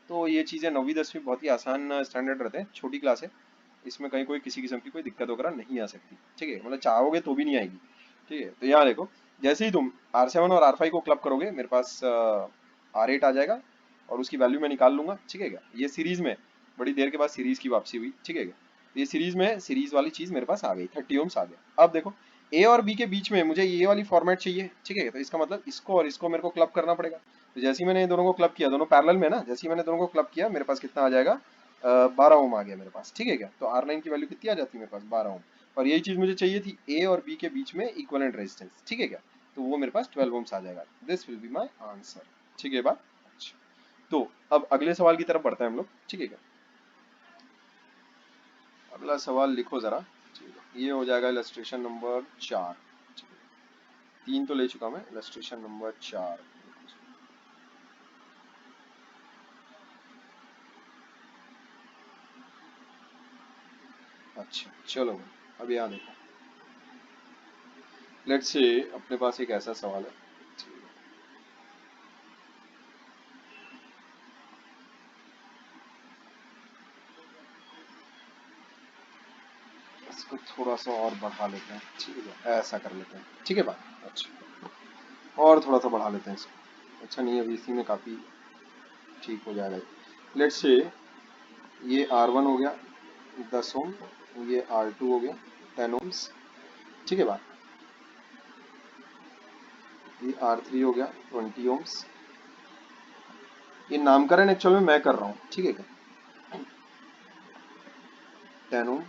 तो ये चीजें 9वीं 10वीं बहुत ही आसान स्टैंडर्ड रहते हैं, छोटी क्लास है, इसमें कहीं कोई किसी किस्म की कोई दिक्कत वगैरह नहीं आ सकती, ठीक है। मतलब चाहोगे तो भी नहीं आएगी, ठीक है। तो यहाँ देखो, जैसे ही तुम R7 और R5 को क्लब करोगे मेरे पास R8 आ जाएगा, और उसकी वैल्यू मैं निकाल लूंगा, ठीक है क्या। ये सीरीज में बड़ी देर के बाद सीरीज की वापसी हुई, ठीक है क्या। तो ये सीरीज में सीरीज वाली चीज मेरे पास आ गई, 30 ओम्स आ गया। अब देखो ए और बी के बीच में मुझे ये वाली फॉर्मेट चाहिए, ठीक है। तो इसका मतलब इसको और इसको मेरे को क्लब करना पड़ेगा। तो जैसे ही मैंने ये दोनों को क्लब किया, दोनों पैरेलल में ना, जैसे ही मैंने दोनों को क्लब किया मेरे पास कितना आ जाएगा, 12 ओम आ गया मेरे पास, ठीक है क्या। तो R9 की वैल्यू कितनी आ जाती है मेरे पास, 12 ओम। और यही चीज मुझे चाहिए थी ए और बी के बीच में इक्विवेलेंट रेजिस्टेंस, ठीक है क्या। तो वो मेरे पास 12 ओम्स आ जाएगा। This will be my answer, ठीक है बात। अच्छा, तो अब अगले सवाल की तरफ बढ़ते हैं हम लोग, ठीक है क्या। अगला सवाल लिखो जरा, ठीक है। ये हो जाएगा इलस्ट्रेशन नंबर 4, ठीक है। 3 तो ले चुका मैं, इलस्ट्रेशन नंबर 4। अच्छा चलो, अब यहाँ देखो, लेट्स से अपने पास एक ऐसा सवाल है, ठीक है। इसको थोड़ा सा और बढ़ा लेते हैं, ठीक है, ऐसा कर लेते हैं, ठीक है बात। अच्छा, और थोड़ा सा बढ़ा लेते हैं इसको। अच्छा नहीं, अभी इसी में काफ़ी ठीक हो जाएगा। लेट्स से ये R1 हो गया 10 ओम, ये R2 हो गया 10 ओम्स, ठीक है बात। ये R3 हो गया 20 ओम्स। ये नामकरण एक्चुअल में मैं कर रहा हूँ, ठीक है क्या। 10 ओम,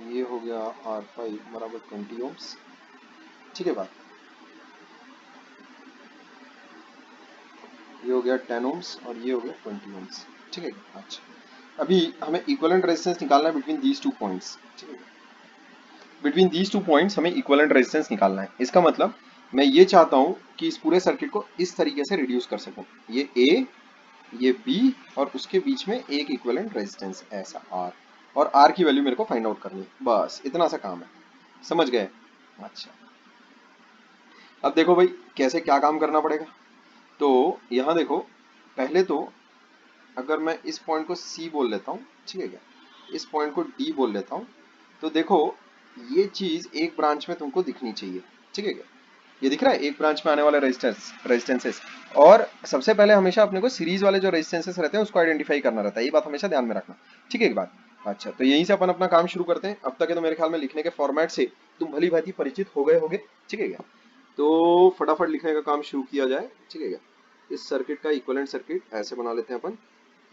ये हो गया R5 बराबर 20 ओम्स, ठीक है बात। ये हो गया 10 ओम्स और ये हो गया 20 ओम्स, ठीक है। अच्छा, अभी हमें इक्विवेलेंट रेजिस्टेंस निकालना है बिटवीन दीज टू पॉइंट्स, ठीक है। बिटवीन दीज टू पॉइंट्स हमें इक्विवेलेंट रेजिस्टेंस निकालना है। इसका मतलब मैं ये चाहता हूँ कि इस पूरे सर्किट को इस तरीके से रिड्यूस कर सकूं, ये ए, ये बी, और उसके बीच में एक इक्विवेलेंट रेजिस्टेंस ऐसा आर, और आर की वैल्यू मेरे को फाइंड आउट करनी है, बस इतना सा काम है, समझ गए। अच्छा, अब देखो भाई कैसे क्या काम करना पड़ेगा। तो यहाँ देखो, पहले तो अगर मैं इस पॉइंट को सी बोल लेता हूँ, ठीक है क्या, इस पॉइंट को डी बोल लेता हूँ, तो देखो ये चीज एक ब्रांच में तुमको दिखनी चाहिए, ठीक है क्या। ये दिख रहा है एक ब्रांच में आने वाले रेजिस्टेंसेस। और सबसे पहले हमेशा अपने को सीरीज वाले जो रेजिस्टेंसेस रहते हैं उसको आइडेंटिफाई करना रहता है, ये बात हमेशा ध्यान में रखना, ठीक है एक बात। अच्छा, तो यहीं से अपन अपना काम शुरू करते हैं। अब तक है तो मेरे ख्याल में लिखने के फॉर्मेट से तुम भली भांति परिचित हो गए होगे, ठीक है क्या। तो फटाफट लिखने का काम शुरू किया जाए, ठीक है क्या। इस सर्किट का इक्विवेलेंट सर्किट ऐसे बना लेते हैं अपन,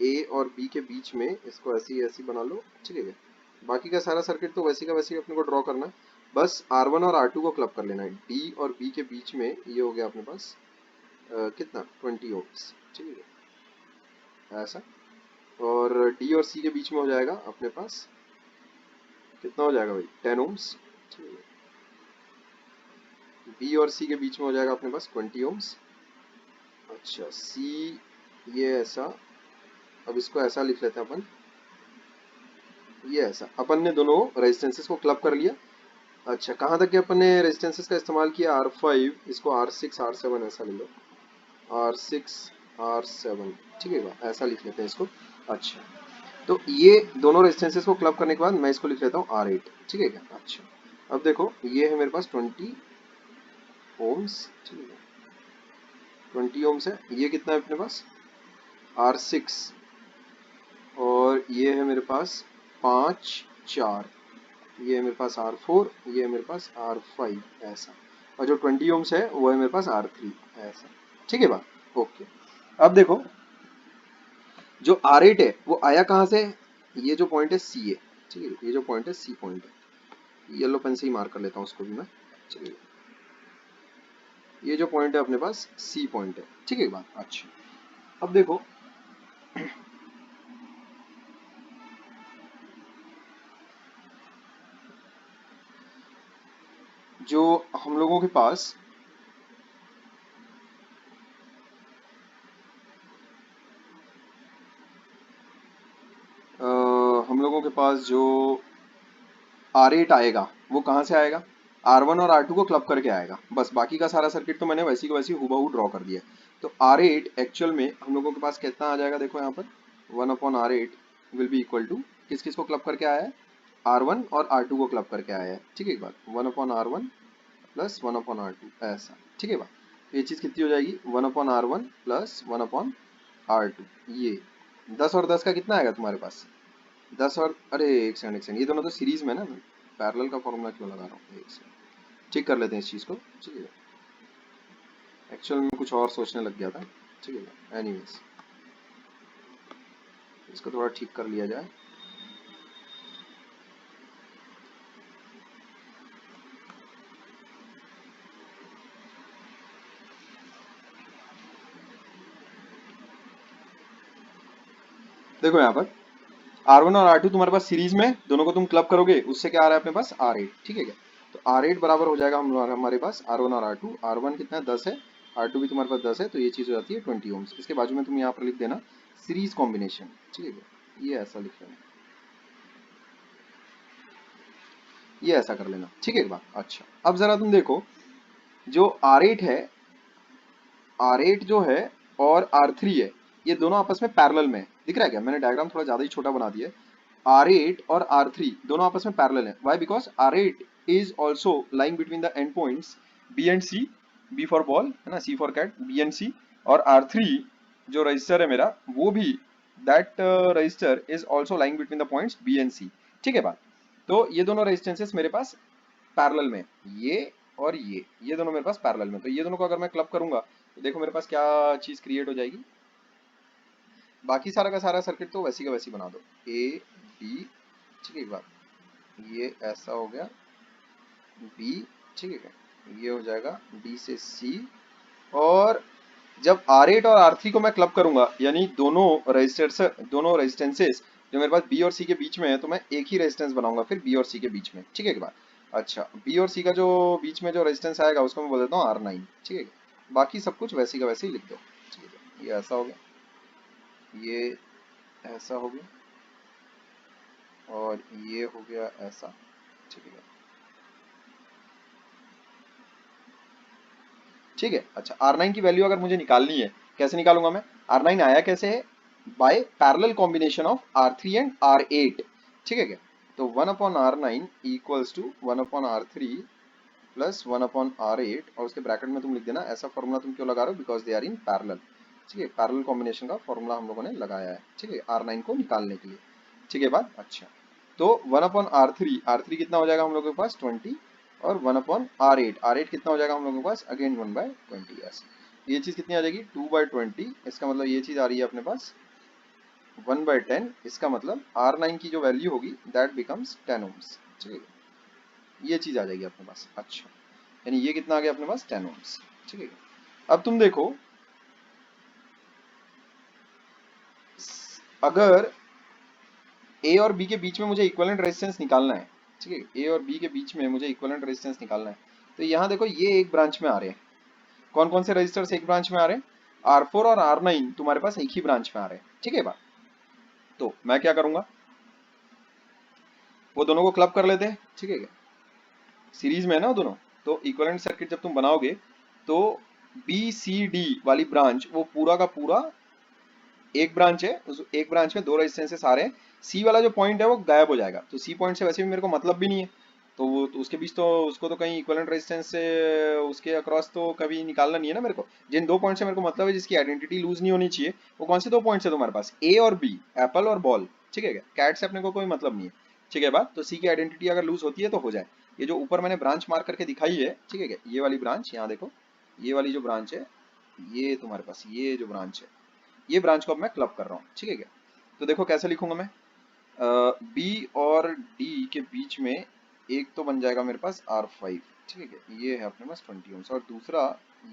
ए और बी के बीच में इसको ऐसी ऐसी बना लो, ठीक है क्या। बाकी का सारा सर्किट तो वैसे का वैसे ही अपने को ड्रॉ करना है, बस R1 और R2 को क्लब कर लेना है। डी और बी के बीच में ये हो गया अपने पास कितना 20 ओम्स, ठीक है ऐसा। और डी और सी के बीच में हो जाएगा अपने पास कितना हो जाएगा भाई 10 ओम्स, ठीक है। बी और सी के बीच में हो जाएगा अपने पास 20 ओम्स। अच्छा सी ये ऐसा, अब इसको ऐसा लिख लेते हैं अपन, ये ऐसा अपन ने दोनों रेजिस्टेंसेस को क्लब कर लिया। अच्छा कहाँ तक के अपन ने रेजिस्टेंसेस का इस्तेमाल किया, R5, इसको R6 R7 ऐसा ले लो, R6 R7, ठीक है ऐसा लिख लेते हैं इसको। अच्छा तो ये दोनों रेजिस्टेंसेस को क्लब करने के बाद मैं इसको लिख लेता हूँ R8, ठीक है क्या। अच्छा अब देखो ये है मेरे पास 20 ओम्स, ठीक है 20 ओम्स है। ये कितना है अपने पास R6, और ये है मेरे पास 5 4, ये है मेरे पास R4, ये है मेरे पास R5 ऐसा, और जो 20 ओम्स है वो है मेरे पास R3 ऐसा, ठीक है बात ओके। अब देखो जो R8 है वो आया कहाँ से, ये जो पॉइंट है सी है, ठीक है ये जो पॉइंट है सी पॉइंट है, येलो पेन से ही मार्क कर लेता हूँ उसको भी मैं, चलिए ये जो पॉइंट है अपने पास सी पॉइंट है, ठीक है बात। अच्छा अब देखो जो हम लोगों के पास हम लोगों के पास जो R8 आएगा वो कहाँ से आएगा, R1 और R2 को क्लब करके आएगा, बस बाकी का सारा सर्किट तो मैंने वैसी को वैसी हूबहू ड्रॉ कर दिया। तो R8 एक्चुअल में हम लोगों के पास कितना आ जाएगा, देखो यहाँ पर 1/R8 will be equal to किस किस को क्लब करके आया है, R1 और R2 को क्लब करके आया है, ठीक है एक बात 1/R1 प्लस 1/R2 ऐसा, ठीक है बात। ये चीज़ कितनी हो जाएगी 1/R1 प्लस 1/R2, ये 10 और 10 का कितना आएगा तुम्हारे पास 10 और, अरे एक सेकंड ये दोनों तो सीरीज में है ना, मैं पैरेलल का फॉर्मूला क्यों लगा रहा हूँ, एक सेकंड ठीक कर लेते हैं इस चीज़ को, ठीक है। एक्चुअल में कुछ और सोचने लग गया था, ठीक है एनीवेज इसको थोड़ा ठीक कर लिया जाए। देखो यहाँ पर R1 और R2 तुम्हारे पास सीरीज में, दोनों को तुम क्लब करोगे उससे क्या आ रहा है अपने पास R8, ठीक है क्या। तो R8 बराबर हो जाएगा हमारे पास R1 और R2, R1 कितना है 10 है, R2 भी तुम्हारे पास 10 है, तो ये चीज़ हो जाती है 20 ओम्स। इसके बाजू में तुम यहाँ पर लिख देना सीरीज कॉम्बिनेशन, ठीक है क्या, ये ऐसा लिख लेना, ये ऐसा कर लेना, ठीक है एक बात। अच्छा अब जरा तुम देखो जो R8 है, R8 जो है और R3 है, ये दोनों आपस में पैरेलल में है, दिख रहा है क्या, मैंने डायग्राम थोड़ा ज्यादा ही छोटा बना दिया है। R8 और R3 दोनों आपस में पैरेलल है, why, because R8 is also lying between the end points B and C, B for ball है ना, C for cat, B and C, और R3 जो रजिस्टर है मेरा वो भी that register is also lying between the points B and C, ठीक है बात। तो ये दोनों रेजिस्टेंसेस मेरे पास पैरेलल में, ये और ये दोनों मेरे पास पैरेलल में, तो ये दोनों को अगर मैं क्लब करूंगा तो देखो मेरे पास क्या चीज क्रिएट हो जाएगी। बाकी सारा का सारा सर्किट तो वैसी का वैसी बना दो, ए बी, ठीक है एक बार ये ऐसा हो गया बी, ठीक है ये हो जाएगा डी से सी। और जब R8 और R3 को मैं क्लब करूंगा यानी दोनों रेजिस्टेंसेस जो मेरे पास B और C के बीच में है, तो मैं एक ही रेजिस्टेंस बनाऊंगा फिर B और C के बीच में, ठीक है एक बार। अच्छा B और C का जो बीच में जो रेजिस्टेंस आएगा उसको मैं बोल देता हूँ R9, ठीक है। बाकी सब कुछ वैसी का वैसे ही लिख दो, ठीक है ये ऐसा हो गया, ये ऐसा हो गया, और ये हो गया ऐसा, ठीक है। ठीक है। अच्छा, R9 की वैल्यू अगर मुझे निकालनी है, कैसे निकालूंगा मैं? R9 आया कैसे है? By parallel combination of R3 and R8। ठीक है क्या? तो 1/R9 equals to 1/R3 plus 1/R8, और उसके ब्रैकेट में तुम लिख देना। ऐसा फॉर्मूला तुम क्यों लगा रहे हो? Because they are in parallel. ठीक है, पैरेलल कॉम्बिनेशन का फॉर्मूला हम लोगों ने लगाया है, ठीक है, R9 को निकालने के लिए। ठीक है बात? अच्छा, तो 1/R3, R3 कितना हो जाएगा हम लोगों के पास? 20, और 1/R8, R8 कितना हो जाएगा हम लोगों के पास? अगेन 1/20। ऐसे ये चीज कितनी आ जाएगी? 2/20। इसका मतलब ये चीज आ रही है अपने पास 1/10। इसका मतलब R9 की जो वैल्यू होगी दैट बिकम्स 10 ओम्स। ठीक है, ये चीज आ जाएगी अपने पास। अच्छा, यानी ये कितना आ गया अपने पास? 10 ओम्स। ठीक है, अब तुम देखो, अगर ए और बी के बीच में मुझे इक्विवेलेंट रेजिस्टेंस निकालना है, ठीक है, ए और बी के बीच में मुझे इक्विवेलेंट रेजिस्टेंस निकालना है, तो यहाँ देखो ये एक ब्रांच में आ रहे हैं। कौन कौन से रजिस्टर्स एक ब्रांच में आ रहे हैं? R4 और R9 तुम्हारे पास एक ही ब्रांच में आ रहे हैं। ठीक है बात? तो मैं क्या करूंगा, वो दोनों को क्लब कर लेते हैं। ठीक है, सीरीज में है ना वो दोनों, तो इक्विवेलेंट सर्किट जब तुम बनाओगे तो बी सी डी वाली ब्रांच, वो पूरा का पूरा एक ब्रांच है, उस एक ब्रांच में दो रेजिस्टेंसेस आ रहे हैं। सी वाला जो पॉइंट है वो गायब हो जाएगा, तो सी पॉइंट से वैसे भी मेरे को मतलब भी नहीं है, तो वो तो उसके बीच तो उसको तो कहीं इक्विवेलेंट रेजिस्टेंस से उसके अक्रॉस तो कभी निकालना नहीं है ना मेरे को। जिन दो पॉइंट से मेरे को मतलब है, जिसकी आइडेंटिटी लूज नहीं होनी चाहिए, वो कौन से दो पॉइंट्स है तुम्हारे पास? ए और बी, एप्पल और बॉल। ठीक है, कैट से अपने को कोई मतलब नहीं है। ठीक है बात? तो सी की आइडेंटिटी अगर लूज होती है तो हो जाए। ये जो ऊपर मैंने ब्रांच मार्क करके दिखाई है, ठीक है, ये वाली ब्रांच, यहाँ देखो, ये वाली जो ब्रांच है, ये तुम्हारे पास ये जो ब्रांच है, ये ब्रांच को अब मैं क्लब कर रहा हूँ। ठीक है क्या? तो देखो कैसे लिखूंगा मैं, बी और डी के बीच में एक तो बन जाएगा मेरे पास R5। ठीक है क्या? ये है अपने पास 20 ओम्स, और दूसरा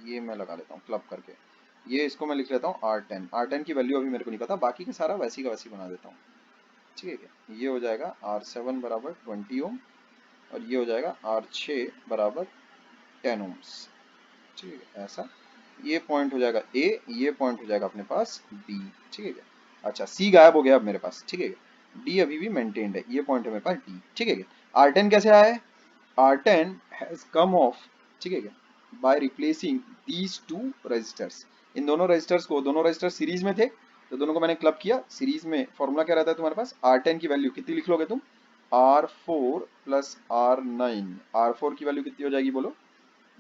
ये मैं लगा लेता हूँ क्लब करके, ये इसको मैं लिख लेता हूँ R10। R10 की वैल्यू अभी मेरे को नहीं पता, बाकी का सारा वैसी का वैसी बना देता हूँ। ठीक है क्या? ये हो जाएगा R7 बराबर 20 ओम, और ये हो जाएगा R6 बराबर 10 ओम्स। ठीक है क्या? ऐसा ये पॉइंट हो जाएगा ए, ये पॉइंट हो जाएगा अपने पास बी। ठीक है क्या? अच्छा, सी गायब हो गया अब मेरे पास। ठीक है क्या? डी अभी भी मेंटेन्ड है, ये पॉइंट है मेरे पास डी। ठीक है क्या? R10 कैसे आया है? R10 हैज कम ऑफ, ठीक है क्या, by replacing these two registers. इन दोनों रजिस्टर्स को, दोनों रजिस्टर सीरीज में थे, तो दोनों को मैंने क्लब किया सीरीज में। फॉर्मूला क्या रहता है तुम्हारे पास? R10 की वैल्यू कितनी लिख लोगे तुम? R4 plus R9। R4 की वैल्यू कितनी हो जाएगी बोलो?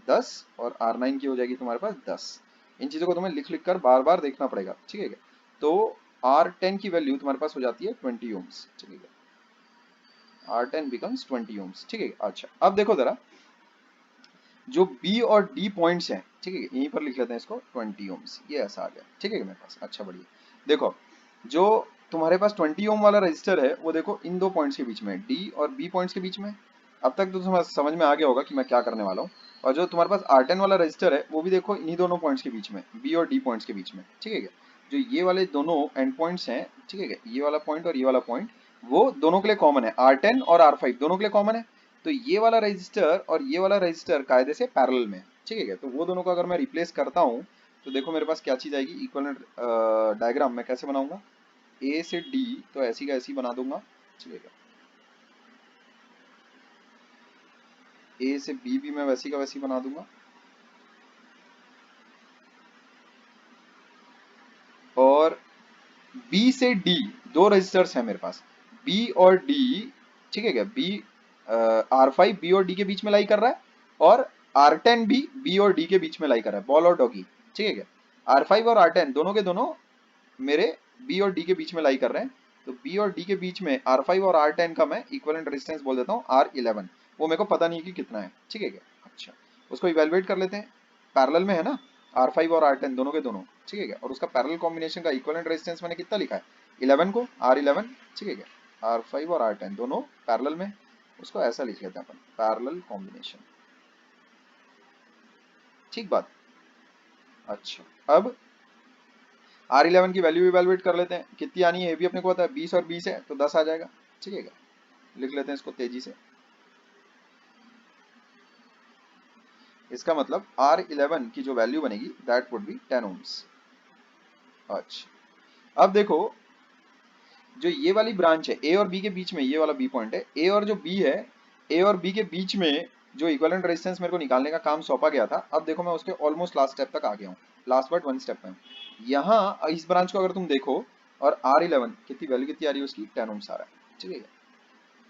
10, और R9 की हो जाएगी तुम्हारे पास 10। इन चीजों को तुम्हें लिख लिख कर बार बार देखना पड़ेगा। ठीक है क्या? तो R10 की वैल्यू तुम्हारे पास हो जाती है 20 ओम्स। ठीक है क्या? R10 becomes 20 ohms. ठीक है, अच्छा अब देखो जरा, जो B और D पॉइंट्स हैं, ठीक है, यहीं पर लिख लेते हैं इसको 20 ओम्स, ये ऐसा आ गया। ठीक है मेरे पास? अच्छा बढ़िया, देखो जो तुम्हारे पास 20 ओम वाला रजिस्टर है, वो देखो इन दो पॉइंट्स के बीच में, D और B पॉइंट्स के बीच में। अब तक तो तुम्हें समझ में आ गया होगा कि मैं क्या करने वाला हूँ। और जो तुम्हारे पास R10 वाला रजिस्टर है, वो भी देखो इन्हीं दोनों पॉइंट्स के बीच में, B और D पॉइंट्स के बीच में। ठीक है क्या? जो ये वाले दोनों एंड पॉइंट्स हैं, ठीक है क्या, ये वाला पॉइंट और ये वाला पॉइंट, वो दोनों के लिए कॉमन है। R10 और R5 दोनों के लिए कॉमन है। तो ये वाला रजिस्टर और ये वाला रजिस्टर कायदे से पैरेलल में है। ठीक है क्या? तो वो दोनों को अगर मैं रिप्लेस करता हूँ, तो देखो मेरे पास क्या चीज आएगी। इक्विवेलेंट डायग्राम मैं कैसे बनाऊंगा? ए से डी तो ऐसी का ऐसी बना दूंगा। ठीक है क्या? ए से बी भी मैं वैसी का वैसी बना दूंगा, और बी से डी दो रजिस्टर्स हैं मेरे पास, बी और डी। ठीक है क्या? बी, R5 बी और डी के बीच में लाई कर रहा है, और R10 भी बी और डी के बीच में लाई कर रहा है, बॉल और डॉगी। ठीक है क्या? R5 और R10 दोनों के दोनों मेरे बी और डी के बीच में लाई कर रहे हैं। तो बी और डी के बीच में R5 और R10 का मैं इक्विवेलेंट रेजिस्टेंस बोल देता हूँ R11। वो मेरे को पता नहीं है कि कितना है। ठीक है क्या? अच्छा, उसको इवेलुएट कर लेते हैं। पैरेलल में है ना R5 और R10 दोनों के दोनों। ठीक है क्या? और उसका पैरेलल कॉम्बिनेशन का इक्विवेलेंट रेजिस्टेंस मैंने कितना लिखा है? 11 को, R11। ठीक है क्या? R5 और R10 दोनों पैरेलल में, उसको ऐसा लिख लेते हैं अपन, पैरेलल कॉम्बिनेशन। ठीक बात? अच्छा, अब R11 की वैल्यू इवेलुएट कर लेते हैं, कितनी आनी है ये भी अपने को पता है, 20 और 20 है तो 10 आ जाएगा। ठीक है क्या? लिख लेते हैं इसको तेजी से। इसका मतलब R11 की जो वैल्यू बनेगी दैट वुड बी 10 ओम्स। अच्छा, अब देखो, जो ये वाली ब्रांच है ए और बी के बीच में, ये वाला बी पॉइंट है, ए और जो बी है, ए और बी के बीच में जो इक्विवेलेंट रेजिस्टेंस मेरे को निकालने का काम सौंपा गया था, अब देखो मैं उसके ऑलमोस्ट लास्ट स्टेप तक आ गया हूँ, लास्ट बट वन स्टेप में हूँ। यहाँ इस ब्रांच को अगर तुम देखो और R11 कितनी वैल्यू कितनी आ रही है उसकी, 10 ओम्स आ रहा है, ठीक है।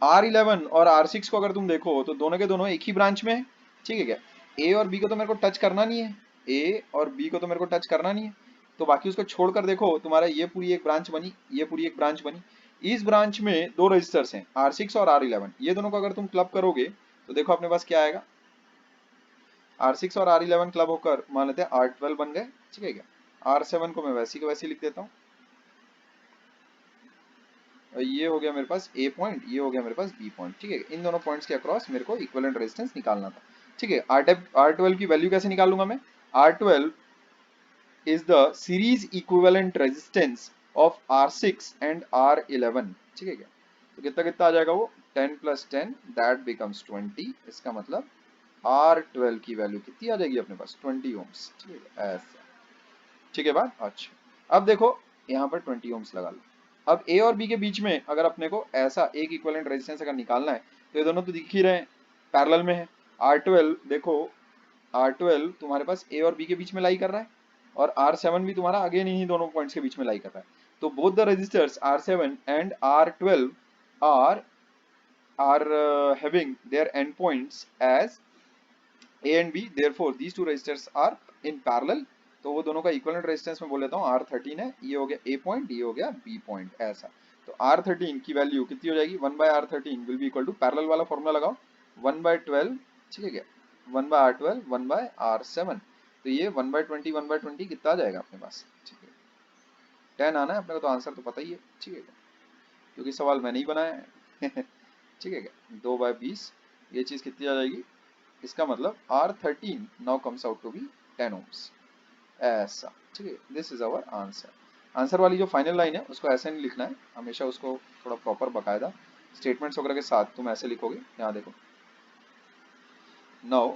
R11 और R6 को अगर तुम देखो तो दोनों के दोनों एक ही ब्रांच में है, ठीक है क्या। ए और बी को तो मेरे को टच करना नहीं है, ए और बी को तो मेरे को टच करना नहीं है, तो बाकी उसको छोड़कर देखो तुम्हारा ये पूरी एक ब्रांच बनी, ये पूरी एक ब्रांच बनी। इस ब्रांच में दो रजिस्टर्स हैं R6 और R11, ये दोनों को अगर तुम क्लब करोगे तो देखो अपने पास क्या आएगा, R6 और R11 क्लब होकर मान लेते हैं R12 बन गए, ठीक है क्या। R7 को मैं वैसी के वैसी लिख देता हूँ, ये हो गया मेरे पास ए पॉइंट, ये हो गया मेरे पास बी पॉइंट, ठीक है। इन दोनों पॉइंट्स के अक्रॉस मेरे को इक्विवेलेंट रेजिस्टेंस निकालना था, ठीक है। R12 की वैल्यू कैसे निकालूंगा मैं, R12 is the series equivalent resistance of R6 and R11, ठीक है क्या। तो कितना कितना आ जाएगा वो, 10 plus 10 that becomes 20, इसका मतलब R12 की वैल्यू कितनी आ जाएगी अपने पास, 20 ओम्स, ठीक है ऐसा, ठीक है बात। अच्छा अब देखो यहाँ पर 20 ओम्स लगा लो। अब ए और बी के बीच में अगर अपने को ऐसा एक इक्विवेलेंट रेजिस्टेंस अगर निकालना है तो ये दोनों तो दिख ही रहे हैं, पैरेलल में है। R12 देखो, R12 तुम्हारे पास ए और बी के बीच में लाई कर रहा है, और R7 भी तुम्हारा अगेन इन्हीं दोनों पॉइंट्स के बीच में लाई कर रहा है। तो both the resistors R7 and R12 are having their endpoints as A and B, therefore these two resistors are in parallel। तो वो दोनों का इक्विवेलेंट रेजिस्टेंस में बोल लेता हूँ R13 है, ये हो गया A पॉइंट, ये हो गया B पॉइंट ऐसा। तो R13 की वैल्यू कितनी हो जाएगी, 1/R13 will be equal to, parallel वाला फॉर्मूला लगाओ, 1/12, ठीक है क्या, 1/R12 1/R7। तो ये 1/20 1/20 कितना आ जाएगा अपने पास, ठीक है 10 आना है अपने को, तो आंसर तो पता ही है, ठीक है क्या, क्योंकि सवाल मैंने ही बनाया है ठीक है क्या, 2/20 ये चीज कितनी आ जाएगी, इसका मतलब R13 now comes out to be 10 ohms ऐसा, ठीक है। This is our answer. Answer वाली जो फाइनल लाइन है उसको ऐसे नहीं लिखना है, हमेशा उसको थोड़ा प्रॉपर बकायदा स्टेटमेंट्स वगैरह के साथ तुम ऐसे लिखोगे। यहाँ देखो, नाउ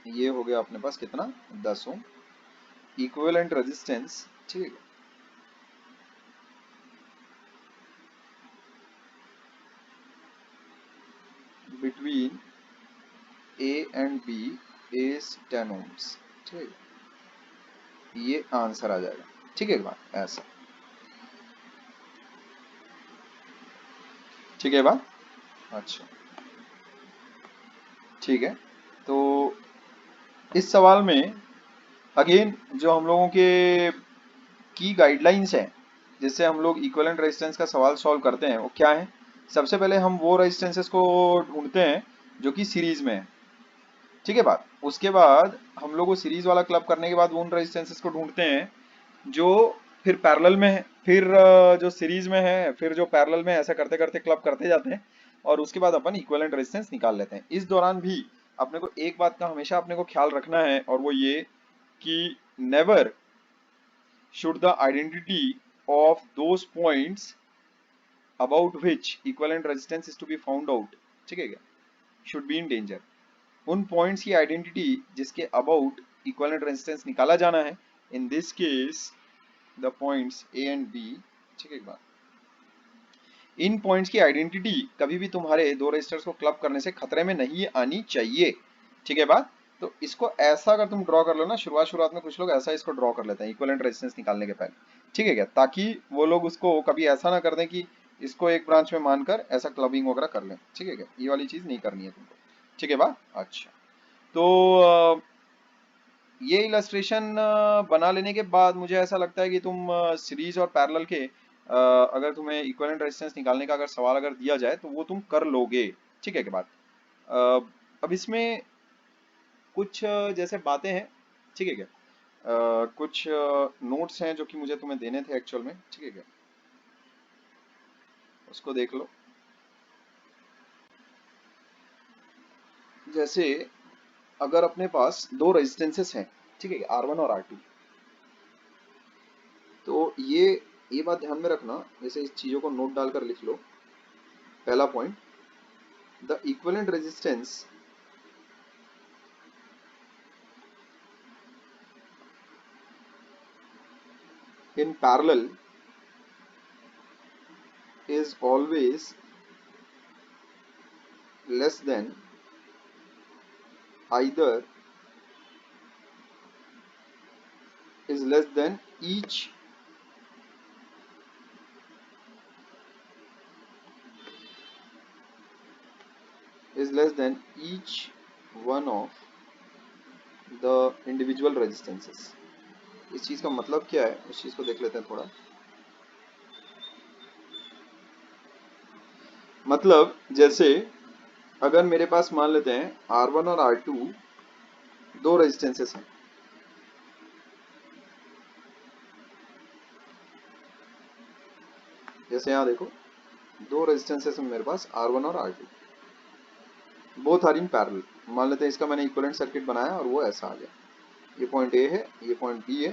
ये हो गया अपने पास कितना, 10 ओम इक्विवेलेंट रेजिस्टेंस, ठीक है। Between A and B is 10 ohms, ठीक है, ये आंसर आ जाएगा, ठीक है बात ऐसा, ठीक है बात। अच्छा ठीक है, तो इस सवाल में अगेन जो हम लोगों के की गाइडलाइंस हैं जिससे हम लोग इक्विवेलेंट रेजिस्टेंस का सवाल सॉल्व करते हैं वो क्या है। सबसे पहले हम वो रेजिस्टेंसेस को ढूंढते हैं जो कि सीरीज में है, ठीक है बात। उसके बाद हम लोग वो सीरीज वाला क्लब करने के बाद उन रेजिस्टेंसेस को ढूंढते हैं जो फिर पैरेलल में है, फिर जो सीरीज में है, फिर जो पैरेलल में है, ऐसा करते करते क्लब करते जाते हैं और उसके बाद अपन इक्विवेलेंट रेजिस्टेंस निकाल लेते हैं। इस दौरान भी अपने को एक बात का हमेशा अपने को ख्याल रखना है और वो ये कि never should the identity of those points about which equivalent resistance is to be found out, ठीक है क्या, should be in danger। उन पॉइंट्स की आइडेंटिटी जिसके अबाउट इक्विवेलेंट रेजिस्टेंस निकाला जाना है, in this case the points A and B, ठीक है बात। इन पॉइंट्स की आइडेंटिटी कभी भी तुम्हारे दो रेजिस्टर्स को क्लब करने से खतरे में नहीं आनी चाहिए, ठीक है बात। तो इसको ऐसा अगर तुम ड्रॉ कर लो ना, शुरुआत शुरुआत में कुछ लोग ऐसा इसको ड्रॉ कर लेते हैं इक्विवेलेंट रेजिस्टेंस निकालने के पहले, ठीक है क्या, ताकि वो लोग उसको कभी ऐसा ना कर दें कि इसको एक ब्रांच में मानकर ऐसा क्लबिंग वगैरह कर लें, ठीक है क्या, ये वाली चीज नहीं करनी है तुमको, ठीक है बात। अच्छा तो ये इलस्ट्रेशन बना लेने के बाद मुझे ऐसा लगता है कि तुम सीरीज और पैरेलल के अगर तुम्हें इक्विवेलेंट रेजिस्टेंस निकालने का अगर सवाल अगर दिया जाए तो वो तुम कर लोगे, ठीक है क्या बात। अब इसमें कुछ जैसे बातें हैं, ठीक है क्या, कुछ नोट्स हैं जो कि मुझे तुम्हें देने थे एक्चुअल में, ठीक है क्या, उसको देख लो। जैसे अगर अपने पास दो रेजिस्टेंसेस हैं, ठीक है, R1 और R2, तो ये बात ध्यान में रखना, जैसे इस चीजों को नोट डालकर लिख लो। पहला point, the equivalent resistance in parallel is always less than either is less than each one of the individual resistances। इस चीज का मतलब क्या है, उस चीज को देख लेते हैं थोड़ा। मतलब जैसे अगर मेरे पास मान लेते हैं R1 और R2 दो रेजिस्टेंसेस हैं, जैसे यहाँ देखो दो रेजिस्टेंसेस हैं मेरे पास R1 और R2, both are in parallel. मान लेते हैं इसका मैंने इक्विवेलेंट सर्किट बनाया और वो ऐसा आ गया, ये पॉइंट ए है, ये पॉइंट बी है,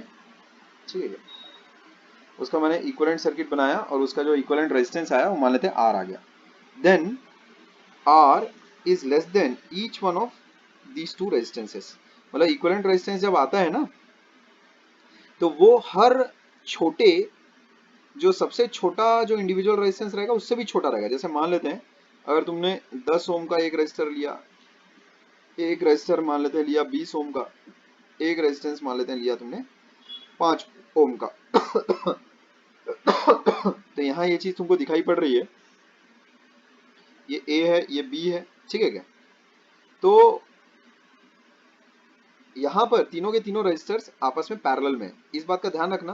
ठीक है। उसका मैंने इक्विवेलेंट सर्किट बनाया और उसका जो इक्विवेलेंट रेजिस्टेंस आया वो मान लेते हैं R आ गया। Then R is less than each one of these two resistances. मतलब इक्विवेलेंट रेजिस्टेंस जब आता है ना, तो वो हर छोटे, जो सबसे छोटा जो इंडिविजुअल रेजिस्टेंस रहेगा उससे भी छोटा रहेगा। जैसे मान लेते हैं अगर तुमने 10 ओम का एक रेजिस्टर लिया, एक रेजिस्टर मान लेते हैं लिया 20 ओम का, एक रेजिस्टेंस मान लेते हैं लिया तुमने 5 ओम का तो यहाँ ये चीज तुमको दिखाई पड़ रही है, ये ए है, ये बी है, ठीक है क्या। तो यहाँ पर तीनों के तीनों रेजिस्टर्स आपस में पैरेलल में। इस बात का ध्यान रखना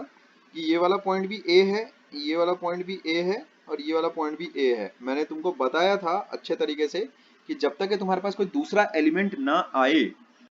कि ये वाला पॉइंट भी ए है, ये वाला पॉइंट भी ए है और ये वाला पॉइंट भी ए है। मैंने तुमको बताया था अच्छे तरीके से कि जब तक कि तुम्हारे पास कोई दूसरा एलिमेंट ना आए